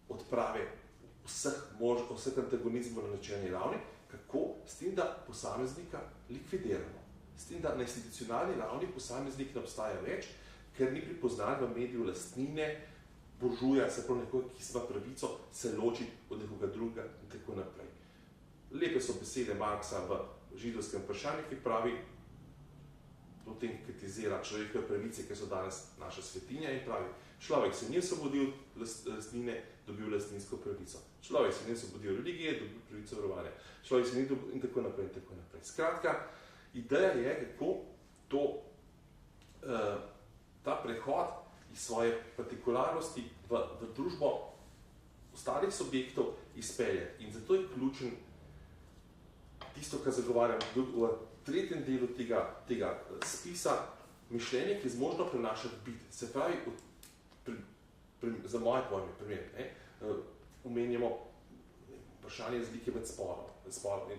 odprave vseh antagonizmov na načelni ravni, kako s tem, da posameznika likvidiramo. S tem, da na institucionalni ravni posameznik ne obstaja več, ker ni pripoznan v mediju lastnine, buržuja, se pravi nekoga, ki ima pravico se loči od nekoga drugega in tako naprej. Lepe so besede Marxa v židovskem vprašanju, ki pravi, potem kritizira človekove pravice, ki so danes naša svetinja in pravi, človek se ni osvobodil lastnine, dobil lastninsko pravico. Človek se ni osvobodil religije, dobil pravico verovanja. Človek se ni dobil in tako naprej in tako naprej. Skratka, ideja je, kako ta prehod iz svoje partikularnosti v družbo ostalih subjektov izpelje. In zato je ključen tisto, kar zagovarjam v tretjem delu tega spisa, mišljenje, ki je zmožno prenašati bit. Se pravi, za moje pojme, primer, omenjamo vprašanje razlike med spolom.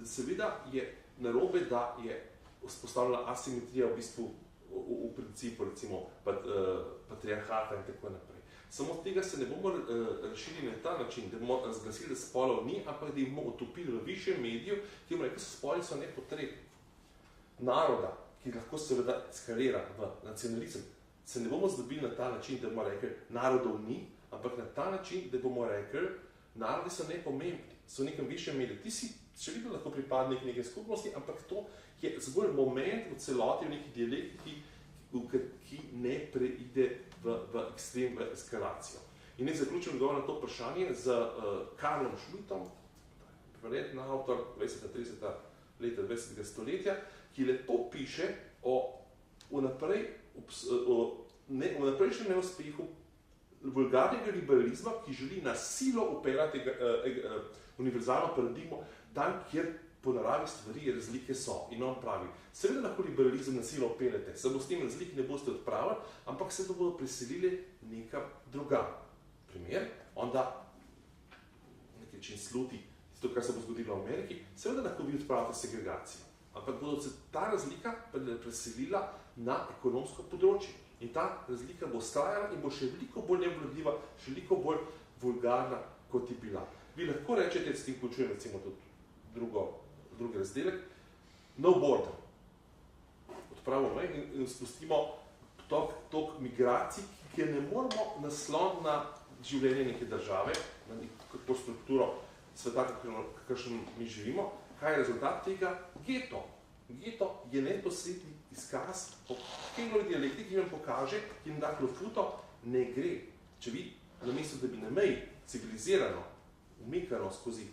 Seveda je narobe, da je vzpostavljena asimetrija v bistvu v principu, recimo, patriarhata in tako naprej. Samo tega se ne bomo rešili na ta način, da bomo razglasili, da spolov ni, ampak da jih bomo utopili v višjem mediju, ki bomo rekli, da spoli so nepotrebni. Naroda, ki lahko seveda eskalira v nacionalizem, se ne bomo zdobili na ta način, da bomo rekli, narodov ni, ampak na ta način, da bomo rekli, narodi so nepomembni, so v nekem višjem mediju. Ti si še vedno lahko pripadnik neke skupnosti, ampak to je zgolj moment v celoti, v neki dialektiki, ki ne preide v ekstrem, v eskalacijo. In naj zaključim govor na to vprašanje z Karlom Schmittom, verjetno avtor 20-30 leta 20. stoletja, ki lepo piše o vnaprejšnjem neuspehu vulgarnega liberalizma, ki želi na silo upeljati univerzalno paradigmo tam, kjer po naravi stvari razlike so. In on pravi, seveda lahko liberalizem na silo upeljete, se bo s tem razlike ne boste odpravili, ampak se bodo preselili nekam drugam. Primer, onda nekaj čin sluti tisto, kar se bo zgodilo v Ameriki, seveda lahko vi odpravite segregacijo, ampak bodo se ta razlika preselila na ekonomsko področje. In ta razlika bo ostajala in bo še veliko bolj nevladljiva, še veliko bolj vulgarna, kot je bila. Vi lahko rečete, s tem vključujem recimo tudi drugi razdelek, no border. Odpravimo in spustimo tok migracij, ki ne moramo nasloniti na življenje neke države, na neko strukturo sveta, kakršen mi živimo. Kaj je rezultat tega? Geto. Geto je neposredni izkaz po Hegelovi dialektiki, ki vam pokaže, ki vam da klofuto, ne gre. Če vi, namesto da bi na meji civilizirano, umikano skozi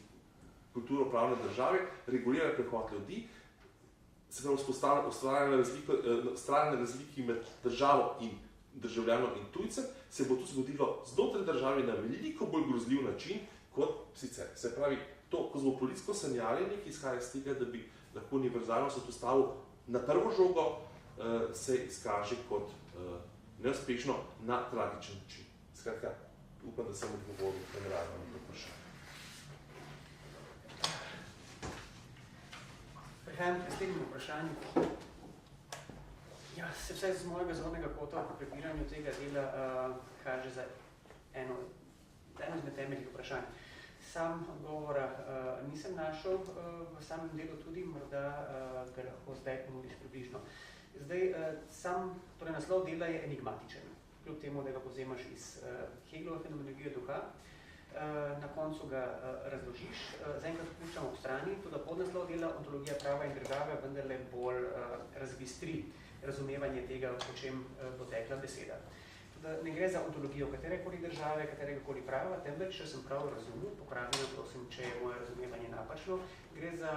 kulturo pravne države, regulira prehod ljudi, se pravi ustvarjanje razliki med državo in državljanom in tujcem, se bo to zgodilo znotraj države na veliko bolj grozljiv način, kot sicer. Se pravi, to kozmopolitsko sanjarjenje, ki izhaja iz tega, da bi lahko univerzalno se postavil na prvo žogo, se izkaže kot neuspešno na tragičen način. Skratka, upam, da sem odgovoril generalno na to vprašanje. Prihajam k naslednjemu vprašanju. Ja, se vsaj z mojega zornega kota v prebiranju tega dela kaže za eno izmed temeljnih vprašanj. Sam odgovora nisem našel v samem delu tudi, morda ga lahko zdaj ponudiš približno. Zdaj, torej naslov dela je enigmatičen, kljub temu, da ga povzemaš iz Hegelove fenomenologije duha. Na koncu ga razložiš, zaenkrat puščamo v strani, tudi podnaslov dela ontologija prava in države vendarle bolj razbistri razumevanje tega, o čem bo tekla beseda. Ne gre za ontologijo katerekoli države, kateregakoli prava, temveč, če sem prav razumel, popravljeno prosim, če je moje razumevanje napačno, gre za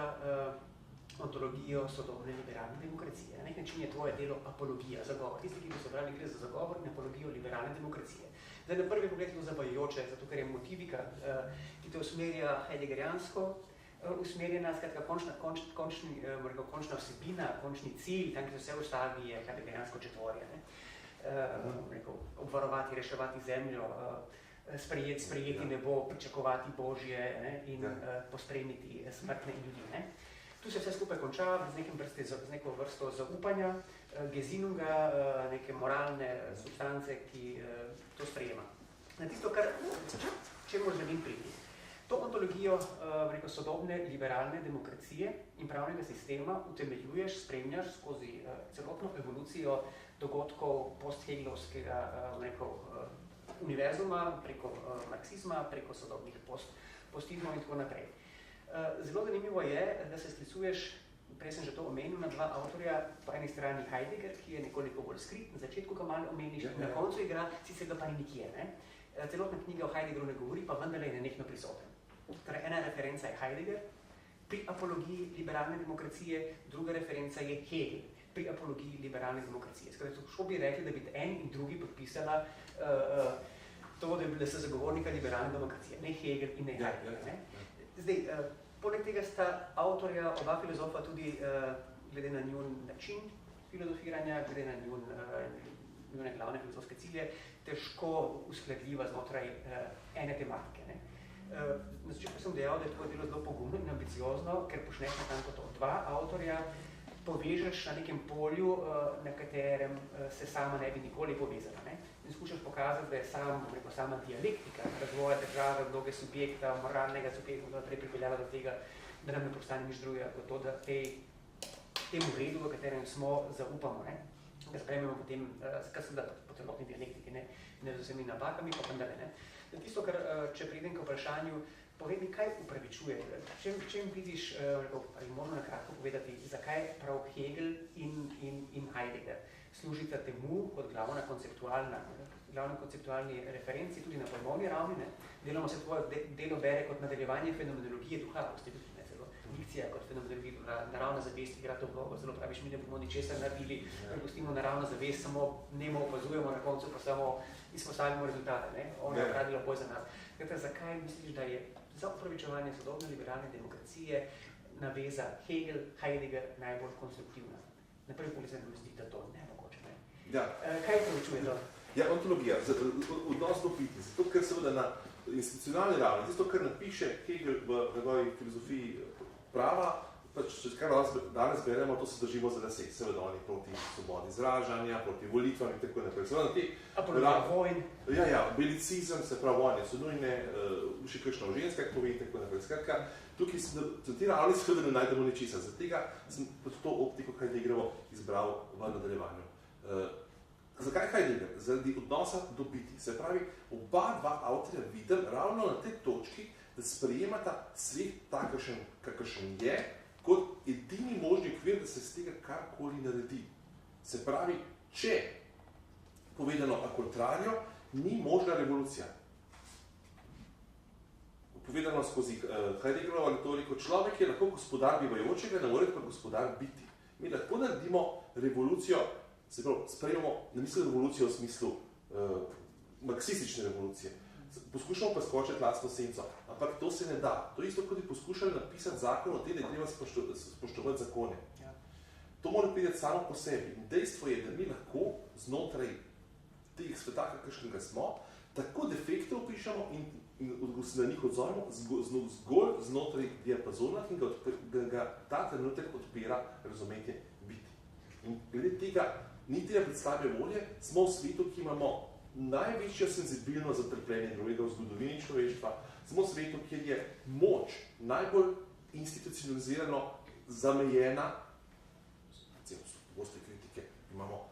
ontologijo sodobne liberalne demokracije. Na nek način je tvoje delo apologija, zagovor. Tisti, ki bi se brali, gre za zagovor in apologijo liberalne demokracije. Zdaj, na prvi pogled je to zavajajoče, zato ker je motivika, ki te usmerja heideggerijansko, usmerjena, skratka, končna vsebina, končni cilj, tam, ki se vse ustavi, je heideggerijansko četvorje. Obvarovati, reševati zemljo, sprejeti nebo, pričakovati Božje in pospremiti smrtne ljudi. Tu se vse skupaj konča z neko vrsto zaupanja, gezinunga, neke moralne substance, ki to sprejema. Na tisto, čemu želim priti. To ontologijo sodobne liberalne demokracije in pravnega sistema utemeljuješ, spremljaš skozi celotno evolucijo dogodkov post-hegelovskega univerzuma, preko marksizma, preko sodobnih postizmov in tako naprej. Zelo zanimivo je, da se sklicuješ, prej sem že to omenil, na dva avtorja, po eni strani Heidegger, ki je nekoliko bolj skrit, na začetku ga malo omeniš, na koncu igra, sicer ga pa ni nikjer. Celotna knjiga o Heideggeru ne govori, pa vendarle je nenehno prisoten. Torej, ena referenca je Heidegger pri apologiji liberalne demokracije, druga referenca je Hegel pri apologiji liberalne demokracije. Skratka, šlo bi rekli, da bi en in drugi podpisala to, da bi bila se zagovornika liberalne demokracije, ne Hegel in ne Heidegger. Zdaj, poleg tega sta avtorja, oba filozofa tudi glede na njun način filozofiranja, glede na njune glavne filozofske cilje, težko uskladljiva znotraj ene tematike. Na začetku sem dejal, da je tvoje delo zelo pogumno in ambiciozno, ker počneš natanko to. Dva avtorja povežeš na nekem polju, na katerem se sama ne bi nikoli povezala. In skušaš pokazati, da je sama dialektika razvoja države, vloge subjekta, moralnega subjekta, naprej pripeljala do tega, da nam ne postane nič drugega kot to, da temu redu, v katerem smo, zaupamo. Da sprememo potem, kar se da po celotni dialektiki, ne z vsemi napakami, pa vendar ne. Tisto, kar, če pridem k vprašanju, povej mi, kaj upravičuje? Čem vidiš, ali moramo nakratko povedati, zakaj prav Hegel in Heidegger služita temu kot glavna konceptualni referenci, tudi na pojmovni ravni. Deloma se tvoje delo bere kot nadaljevanje fenomenologije duha, dikcija kot fenomenologija duha, naravna zavest igra to vlogo, zelo praviš, mi ne bomo ničesar naredili, prepustimo naravno zavest, samo nemo opazujemo, na koncu pa samo izpostavimo rezultate. Ona je pravila boj za nas. Zakaj misliš, da je za upravičevanje sodobne liberalne demokracije naveza Hegel, Heidegger najbolj konstruktivna? Na prvi pogled se mi zdi, da to nemogoče. Kaj upravičuje to? Ja, ontologija, odnos do biti, zato ker seveda na institucionalni ravni, tisto, kar napiše Hegel v njegovi filozofiji prava, če kar danes beremo, to se držimo za lase, seveda oni proti svobodi izražanja, proti volitvam in tako naprej. Apologija vojn. Ja, belicizem, se pravi vojne so nujne, še kakšna ženska, kako ve in tako naprej. Skratka, tukaj za te ravni seveda ne najdemo ničesar, zato tega sem to optiko Heideggerovo izbral v nadaljevanju. Zakaj Heidegger? Zaradi odnosa do biti. Se pravi, oba dva avtorja vidim ravno na tej točki, da sprejemata svet takšen, kakršen je, kot edini možni okvir, da se z tega karkoli naredi. Se pravi, če, povedano a contrario, ni možna revolucija. Povedano skozi Heideggerovo retoriko, človek je lahko gospodar bivajočega, ne more pa gospodar biti. Mi lahko naredimo revolucijo, se pravi, sprejemamo, ne mislim revolucijo v smislu marksistične revolucije, poskušamo pa skočiti lastno senco, ampak to se ne da. To je isto, kot bi poskušali napisati zakon o tem, da je treba spoštovati zakone. To mora priti samo po sebi. In dejstvo je, da mi lahko znotraj teh sveta, kakršnega smo, tako defekte opišemo in se na njih odzorimo zgolj znotraj diapazona, in ga ta trenutek odpira razumetje biti. In glede tega ni treba predstavlja volje, smo v svetu, ki imamo največjo senzibilnost za trpljenje drugega v zgodovini človeštva, smo v svetu, kjer je moč najbolj institucionalizirano zamejena, recimo, boste kritike, imamo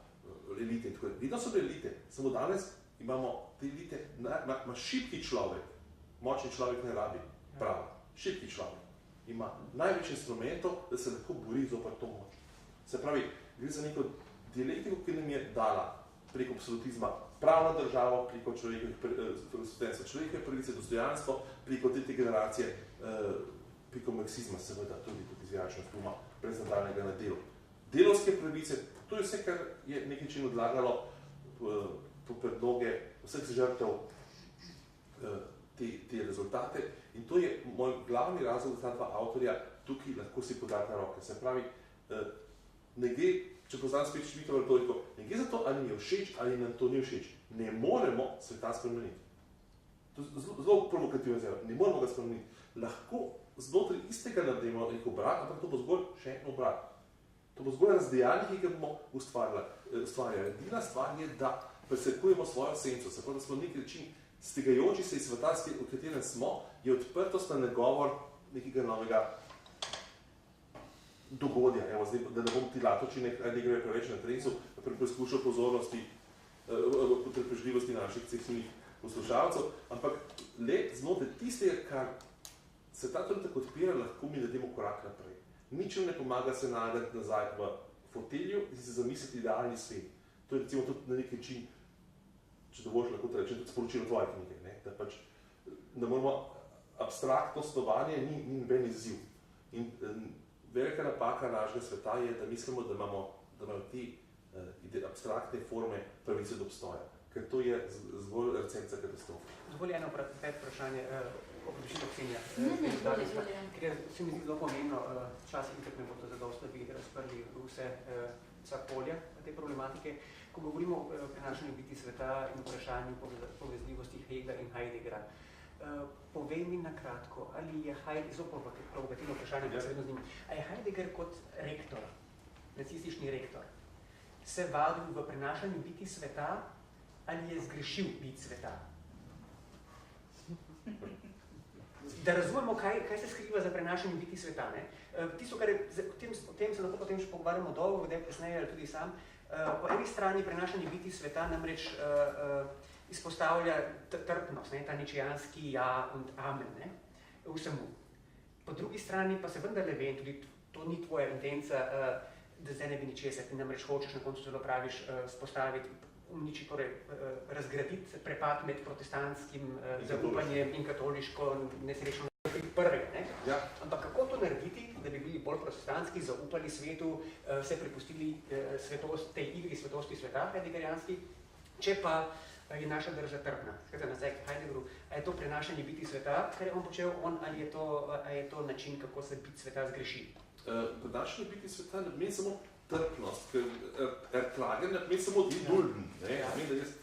elite in tako. Vedno so bile elite, samo danes imamo te elite, ima šibki človek, močni človek ne rabi prava, šibki človek ima največ instrumentov, da se lahko bori zoper to moč. Se pravi, gre za neko dialektiko, ki nam je dala preko absolutizma pravna država, preko človekove pravice, dostojanstvo, preko tretje generacije, preko marksizma, seveda tudi izjačnost uma, brez nadaljnega na delo. Delovske pravice, to je vse, kar je nekaj čin odlagalo po predloge vseh žrtev te rezultate. In to je moj glavni razlog, da ta dva avtorja tukaj lahko si podata roke. Se pravi, ne gre, če poznam spet Šmitovo retoriko, ne gre za to, ali mi je všeč, ali nam to ni všeč. Ne moremo sveta spremeniti. To je zelo provokativno zdaj. Ne moremo ga spremeniti. Lahko znotraj istega naredimo nek obrat, ampak to bo zgolj še en obrat. To bo zgolj razdejanje, ki ga bomo ustvarjali. Edina stvar je, da presekujemo svojo senco. Se pravi, da smo nek način stegajoči se iz sveta, v katerem smo, je odprtost na nagovor nekega novega dogodja. Evo, zdaj, da ne bom ti latoči nekaj gre preveč na trencu, preskušal pozornosti, potrpežljivosti naših cestnih poslušalcev, ampak le znotraj tistega, kar se ta trenutek odpira, lahko mi naredimo korak naprej. Ničem ne pomaga se najdeti nazaj v fotelju in se zamisliti idealni svet. To je recimo tudi na nek način, če dovolj lahko to rečem, tudi sporočilo tvoje knjige, ne? Da pač ne moramo abstraktno snovanje ni noben izziv. In velika napaka našega sveta je, da mislimo, da imamo te abstraktne forme pravice do obstoja, ker to je zgolj recepcija katastrofe. Dovolj eno vprašanje, opravičilo Ksenija. Ker se mi zdi zelo pomembno, včasih itak ne bo to zadost, da bi razprli vsa polja te problematike. Ko govorimo o prenašanju biti sveta in vprašanju povezljivosti Hegla in Heideggera, povej mi na kratko, ali je Heidegger, zelo provokativno vprašanje, ali je Heidegger kot rektor, nacistični rektor, se vadil v prenašanju biti sveta, ali je zgrešil biti sveta? Da razumemo, kaj se skriva za prenašanje biti sveta. Ne? Tisto, kar je, o tem se lahko potem še pogovarjamo dolgo, kdaj kasneje ali tudi sam. Po eni strani prenašanje biti sveta namreč izpostavlja trpnost, ne? Ta ničejanski ja und amen, ne? Vsemu. Po drugi strani pa se vendarle vem, tudi to ni tvoja intenca, da zdaj ne bi ničesar, ti namreč hočeš na koncu celo praviš spostaviti, uniči, torej razgraditi prepad med protestantskim zaupanjem in katoliško nesrečno prvega. Ne? Ja. Ampak kako to narediti, da bi bili bolj protestantski, zaupali svetu, se prepustili tej igri svetosti sveta, heideggerijanski, če pa je naša drža trpna. Skratka, nazaj k Heideggeru, a je to prenašanje biti sveta, kar je on počel, ali je to način, kako se biti sveta zgreši? Prenašanje biti sveta ne pomeni samo trpnost, ker ertragen ne pomeni samo dulden, ne pomeni, da jaz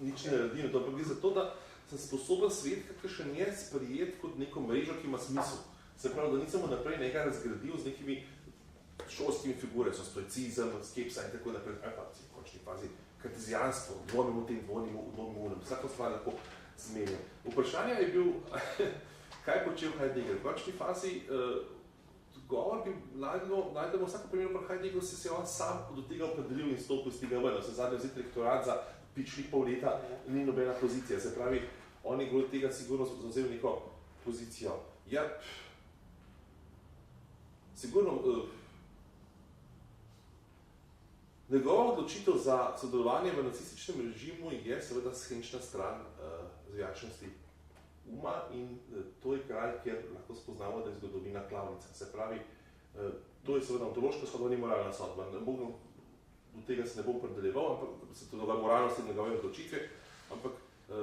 nič ne naredim, to pa gre za to, da sem sposoben svet, kakršen je sprejet kot neko mrežo, ki ima smisel. Se pravi, da nisem naprej nekaj razgradil z nekimi šolskimi figure, so stoicizem, skepsa in tako naprej, ali pa v končni fazi kartezijanstvo, dvomim v tem, dvomim v unem, vsako stvar lahko zmenil. Vprašanje je bil, kaj počel Heidegger. V končni fazi govor bi najdemo vsako primeru pri Heideggeru, se je on sam do tega opredelil in stopil z tega ven. Se zadnje vzeti rektorat za pičlih pol leta ni nobena pozicija. Se pravi, on je glede tega sigurno zavzel neko pozicijo. Ja, sigurno njegova odločitev za sodelovanje v nacističnem režimu je seveda shenična stran zvijačnosti uma in to je kraj, kjer lahko spoznamo, da je zgodovina klavnica. Se pravi, to je seveda ontološka sodba, ni moralna sodba. Do tega se ne bom predeljeval, ampak se to dogaja moralnosti in njegove odločitve, ampak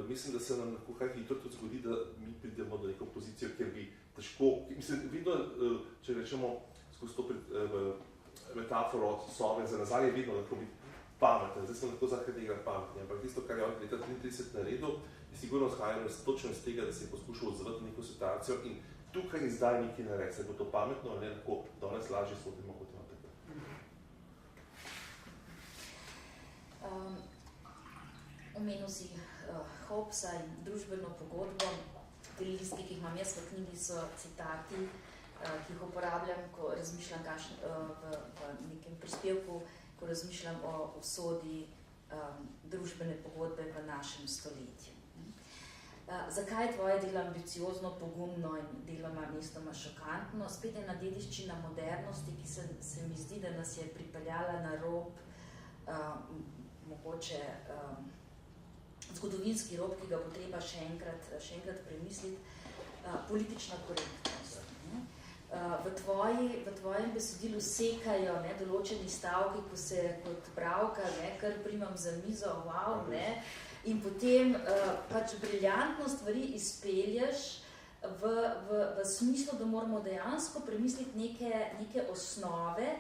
mislim, da se nam lahko kaj hitro tudi zgodi, da mi pridemo do neko pozicijo, kjer bi težko, mislim, vidno, če rečemo skozi to metaforo sove za nazaj, je vidno lahko biti pameten, zdaj smo lahko za Heidegger pametni, ampak tisto, kar je on leta 33 naredil, je sigurno izhajalo točno iz tega, da se je poskušal odzvati neko situacijo in tukaj in zdaj nekaj narediti, se bo to pametno, ali ne lahko danes lažje sodimo kot imate. Omenil si Hobbesa in družbeno pogodbo. Te listki, ki jih imam jaz v knjigi, so citati, ki jih uporabljam, ko razmišljam v nekem prispevku, ko razmišljam o usodi družbene pogodbe v našem stoletju. Zakaj je tvoje delo ambiciozno, pogumno in deloma mestoma šokantno? Spet ena dediščina modernosti, ki se mi zdi, da nas je pripeljala na rob, mogoče zgodovinski rob, ki ga bo treba še enkrat premisliti, politična korektnost. V tvojem besedilu sekajo določeni stavki, ko se kot bralka kar primam za mizo, wow, in potem pač briljantno stvari izpelješ v smislu, da moramo dejansko premisliti neke osnove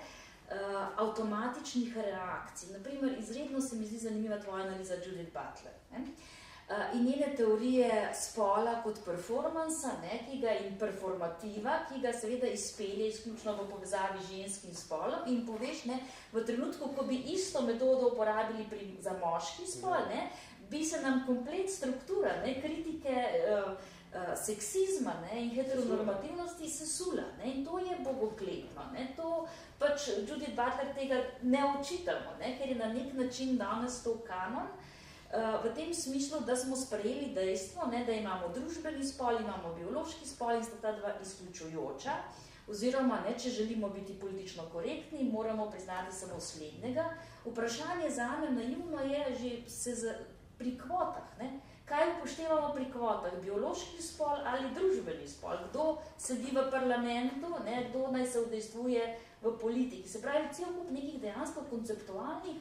avtomatičnih reakcij. Naprimer, izredno se mi zdi zanimiva tvoja analiza Judith Butler. In njene teorije spola kot performansa, in performativa, ki ga seveda izpelje izključno v povezavi z ženskim spolom in poveš, v trenutku, ko bi isto metodo uporabili za moški spol, bi se nam komplet struktura kritike seksizma in heteronormativnosti sesula. In to je bogokletno. To pač Judith Butler tega ne očitamo, ker je na nek način danes to kanon, v tem smislu, da smo sprejeli dejstvo, da imamo družbeni spol, imamo biološki spol in sta ta dva izključujoča, oziroma, če želimo biti politično korektni, moramo priznati samo slednjega. Vprašanje zame naivno je že pri kvotah. Kaj upoštevamo pri kvotah? Biološki spol ali družbeni spol? Kdo sedi v parlamentu, kdo naj se udejstvuje v politiki? Se pravi, cel kup nekih dejansko konceptualnih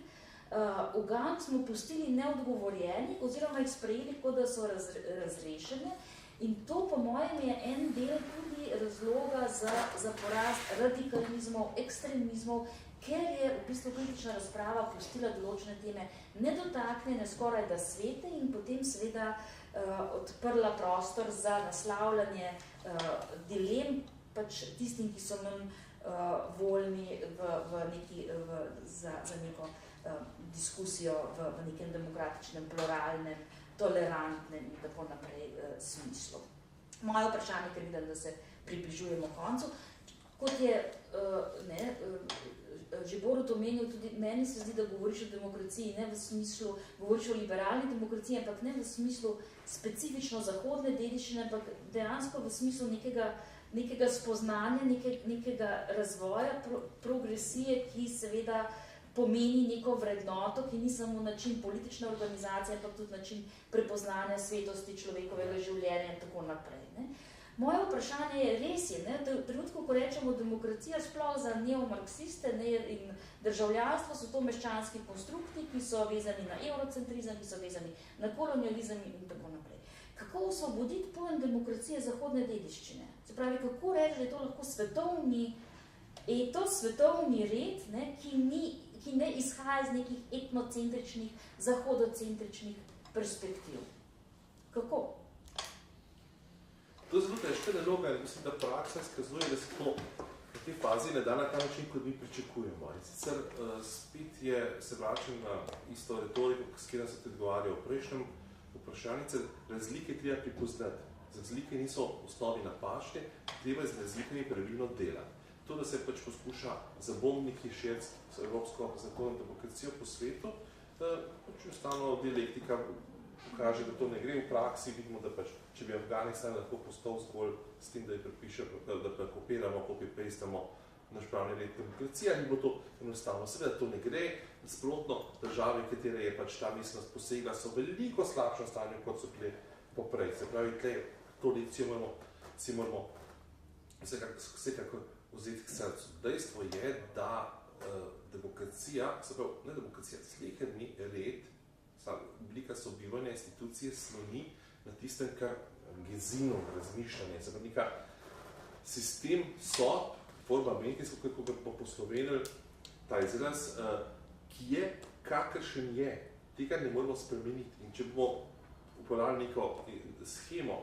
ugank smo pustili neodgovorjenih oziroma jih sprejeli, kot da so razrešene. In to, po mojem, je en del tudi razloga za porast radikalizmov, ekstremizmov, ker je v bistvu kritična razprava pustila določene teme nedotaknjene, skoraj da svete in potem seveda odprla prostor za naslavljanje dilem pač tistim, ki so manj voljni za neko diskusijo v nekem demokratičnem, pluralnem, tolerantnem in tako naprej smislu. Moje vprašanje, ker vidim, da se približujemo koncu, kot je že Borut omenil, tudi meni se zdi, da govoriš o demokraciji, ne v smislu, govoriš o liberalni demokraciji, ampak ne v smislu specifično zahodne dediščine, ampak dejansko v smislu nekega spoznanja, nekega razvoja, progresije, ki seveda pomeni neko vrednoto, ki ni samo način politične organizacije, ampak tudi način prepoznanja svetosti človekovega življenja in tako naprej. Moje vprašanje je res je, da v trenutku, ko rečemo demokracija, sploh za neomarksiste in državljanstvo, so to meščanski konstrukti, ki so vezani na eurocentrizem, ki so vezani na kolonializem in tako naprej. Kako osvoboditi pojem demokracije zahodne dediščine? Se pravi, kako reči, da je to lahko svetovni etos, svetovni red, ki ne izhaja iz nekih etnocentričnih, zahodocentričnih perspektiv. Kako? To je zelo težka naloga in mislim, da praksa izkazuje, da se to v tej fazi ne da na ta način, kot mi pričakujemo. In sicer spet se vračam na isto retoriko, s katero se te odgovarja v prejšnjem vprašanju, razlike treba pripoznati. Razlike niso v osnovi napačne, treba z razlikami pravilno delati. To, da se pač poskuša za bombniki širiti z evropsko zakonodajno demokracijo po svetu, pač enostavno dialektika pokaže, da to ne gre v praksi, vidimo, da pač, če bi Afganistan lahko postal zgolj s tem, da kopiramo, copy-pastamo naš pravni red demokracija, ni bilo to enostavno. Seveda to ne gre, nasprotno države, katere je pač ta miselnost posegla, so veliko slabšem stanju, kot so bile poprej. Se pravi, to lekcijo si moramo vsekakor vzeti k srcu. Dejstvo je, da demokracija, se pravi, ne demokracija, sleherni red, oblika sobivanja institucije sloni na tistem, kar gezino razmišljanje, se pravi, neka sistem sodb, forma mentis, kako ga bo poslovenil ta izraz, ki je, kakršen je, tega ne moramo spremeniti. In če bomo uporabili neko schemo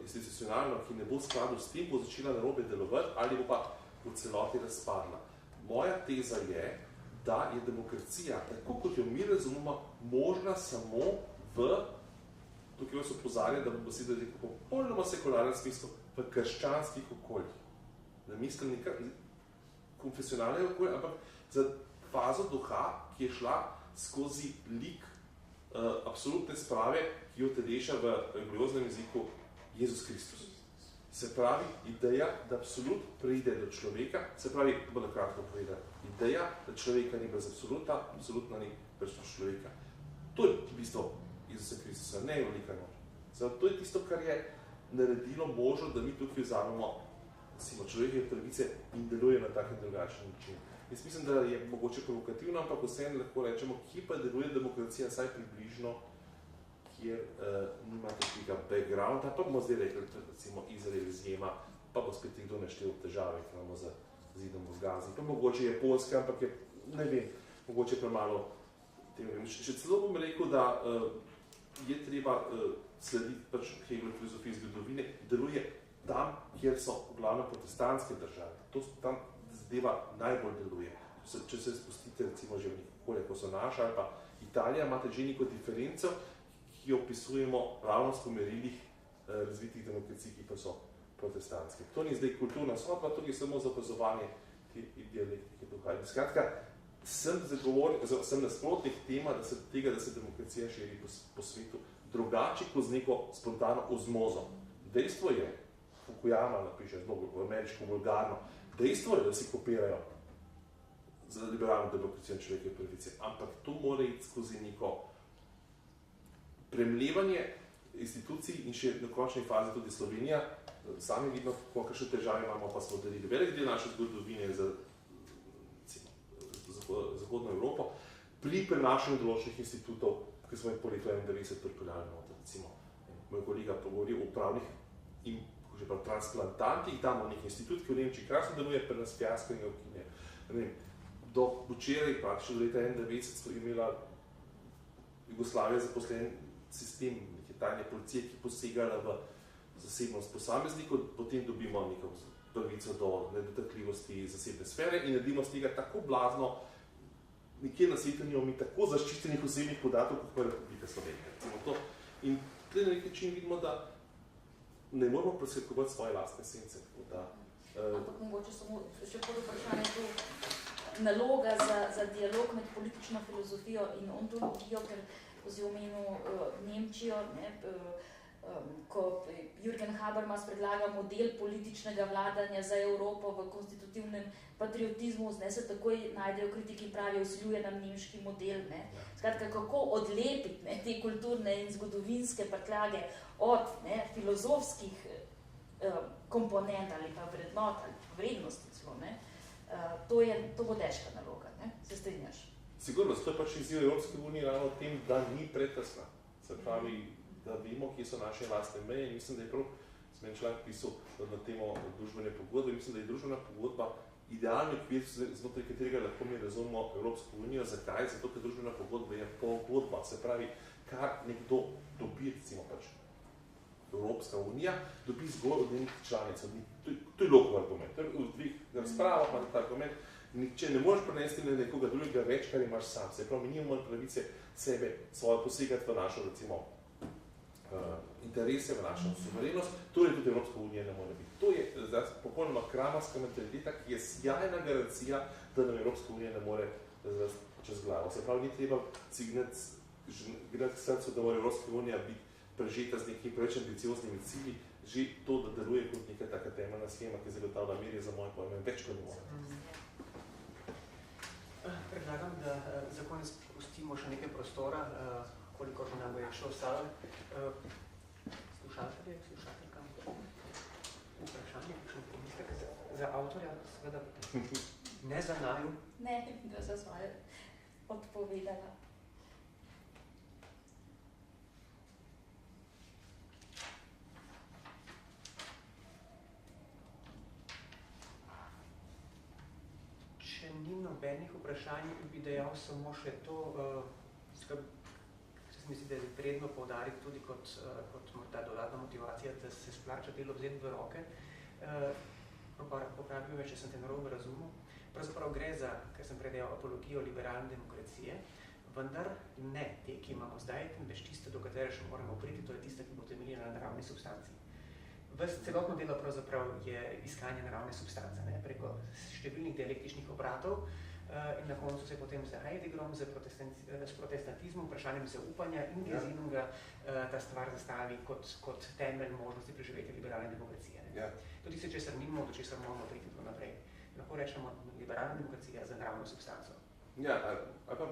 institucionalno, ki ne bo v skladu s tem, bo začela narobe delovati ali bo pa v celoti razpadla. Moja teza je, da je demokracija, tako kot jo mi razumemo, možna samo tukaj vas opozarja, da bo se v popolnoma sekularnem smislu v krščanskih okoljih. Ne mislim nekaj konfesionalnega okolja, ampak za fazo duha, ki je šla skozi lik absolutne sprave, ki jo teleša v religioznem jeziku Jezus Kristus. Se pravi, ideja, da absolut pride do človeka, se pravi, bo na kratko povedal, ideja, da človeka ni brez absoluta, absolutno ni brez človeka. To je bistvo Jezusa Kristusa, ne je velika noč. Zato to je tisto, kar je naredilo možno, da mi tukaj vzamemo človekove pravice in deluje na tak in drugačen način. Jaz mislim, da je mogoče provokativno, ampak vseeno lahko rečemo, kje pa deluje demokracija, saj približno, kjer nimate tega backgrounda, pa bomo zdaj rekli, recimo Izrael izjema, pa bo spet nekdo naštel težave, ki imamo za zidom v Gazi, pa mogoče je Poljska, ampak je, ne vem, mogoče premalo tega. Še celo bom rekel, da je treba slediti pač Hegelovi filozofiji zgodovine, deluje tam, kjer so glavno protestantske države. Tam zadeva najbolj deluje. Če se spustite recimo že v nekole, ko so naša, ali pa Italija, imate že neko diferenco, ki jo opisujemo ravno s pomerilih razvitih demokracij, ki pa so protestantske. To ni zdaj kulturna sodba, to je samo za opazovanje te dialektike duha. In skratka, sem nasprotnik tega, da se demokracija širi po svetu drugače kot z neko spontano ozmozo. Dejstvo je, Fukuyama napiše zelo v ameriško vulgarno, dejstvo je, da si kopirajo za liberalno demokracijo in človekove pravice, ampak to mora iti skozi neko premlevanje institucij in še na končni fazi tudi Slovenija. Sami vidno, kakšne težave imamo, pa smo delili velik del naše zgodovine za Zahodno Evropo pri prenašanju določenih institutov, ki smo jih po letu 1991 pripeljali noter. Recimo, moj kolega pogovoril o pravnih in transplantantih, tam v nek institut, ki v Nemčiji krasno deluje, pri nas fiasko in ga ukinje. Do včeraj, praktično do leta 1991, je imela Jugoslavija zaposlen sistem neke tajne policije, ki posegala v zasebnost posameznikov, potem dobimo neko pravico do nedotakljivosti zasebne sfere in naredimo z tega tako blazno, nikjer na svetu nimamo mi tako zaščitenih osebnih podatkov, kot pa Republika Slovenija. In tukaj na nek način vidimo, da ne moramo preskakovati svoje lastne esence. Ampak mogoče samo še pod vprašanje tu naloga za dialog med politično filozofijo in ontologijo, ker si omenil Nemčijo, ko Jürgen Habermas predlaga model političnega vladanja za Evropo v konstitutivnem patriotizmu, se takoj najdejo kritiki in pravijo, vsiljuje nam nemški model. Skratka, kako odlepiti te kulturne in zgodovinske prtljage od filozofskih komponent ali pa vrednot ali vrednosti celo, to bo težka naloga, se strinjaš? Sigurno, to je pač izziv Evropske unije ravno v tem, da ni pretesna. Se pravi, da vemo, kje so naše lastne meje in mislim, da je prav, sem en članek pisal na temo družbene pogodbe, mislim, da je družbena pogodba idealni okvir, znotraj katerega lahko mi razumemo Evropsko unijo. Zakaj? Zato, ker družbena pogodba je pogodba, se pravi, kar nekdo dobi, recimo pač Evropska unija, dobi zgolj od njenih članic. To je logov argument. V dveh razpravah ima ta argument. Če ne moreš prenesti na nekoga drugega več, kar imaš sam. Se pravi, mi nimamo pravice sebe svoje posegati v našo, recimo, interese, v našo suverenost, torej tudi Evropska unija ne more biti. To je zdaj popolnoma kramarska mentaliteta, ki je sjajna garancija, da nam Evropska unija ne more čez glavo. Se pravi, ni treba gledati k srcu, da mora Evropska unija biti prežeta z nekimi preveč ambicioznimi cilji, že to, da deluje kot neka taka temeljna schema, ki zagotavlja mir, je za moje pojme več kot ne more. Predlagam, da za konec pustimo še nekaj prostora, koliko že nam bo je šlo ostalo. Slušatelje, slušateljkam, vprašanje, kakšen pomislek za avtorja, seveda ne za naju. Ne, da za svoje odpovedala. Če ni nobenih vprašanj, bi dejal samo še to, se mi zdi, da je vredno poudariti tudi kot morda dodatna motivacija, da se splača delo vzeti v roke. Popravil me, če sem te narobe razumel. Pravzaprav gre za, ker sem prej dejal, apologijo liberalne demokracije, vendar ne te, ki imamo zdaj, temveč tiste, do katere še moramo priti, to je tista, ki bo temeljila na naravni substanci. Celotno delo pravzaprav je iskanje naravne substance, preko številnih dialektičnih obratov, in na koncu se potem z Heideggerom, s protestantizmom, vprašanjem zaupanja in Gesinunga ta stvar zastavi kot temelj možnosti preživetja liberalne demokracije. To tisto, česar nimamo, do česar moramo priti in tako naprej. Lahko rečemo liberalna demokracija za naravno substanco. Ja, ali pa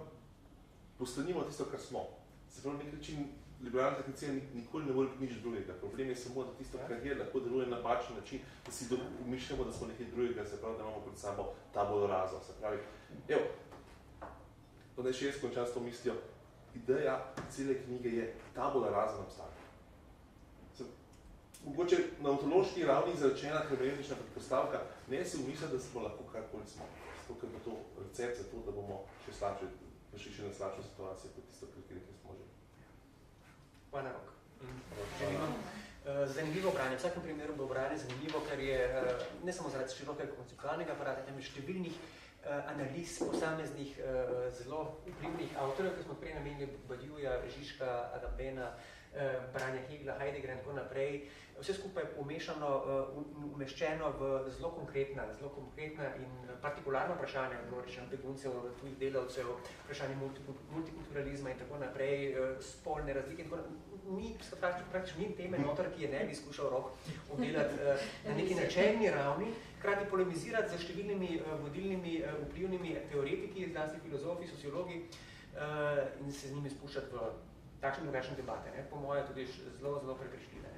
postanimo tisto, kar smo. Se pravi, nek način liberalna demokracija nikoli ne more biti nič drugega. Problem je samo, da tisto, kar je, lahko deluje na napačen način, da si mišljamo, da smo nekaj drugega, se pravi, da imamo pred sabo tabula rasa. Se pravi, evo, pa naj še jaz končam s to mislijo, ideja cele knjige je tabula rasa na obstanju. Mogoče na ontološki ravni izrečena hermeneutična predpostavka, ne si umisliti, da smo lahko karkoli smo. Zato, ker bo to recept za to, da bomo še slabše, prišli še na slabšo situacijo, kot tisto, kar smo že. Hvala, Rok. Zanimivo branje. V vsakem primeru bo branje zanimivo, ker je ne samo zaradi širokega konceptualnega aparata, temveč številnih analiz posameznih zelo vplivnih avtorjev, ki smo prej namenili Badiouja, Žižka, Agambena, branja Hegla, Heideggera in tako naprej. Vse skupaj umešano, umeščeno v zelo konkretna in partikularna vprašanja, rečem, beguncev, tujih delavcev, vprašanje multikulturalizma in tako naprej, spolne razlike in tako naprej. Ni praktično ni teme noter, ki je ne bi skušal Rok obdelati na neki načelni ravni, hkrati polemizirati z številnimi vodilnimi vplivnimi teoretiki, zlasti filozofi, sociologi in se z njimi spuščati v takšne drugačne debate. Po moje tudi zelo, zelo prepričljive.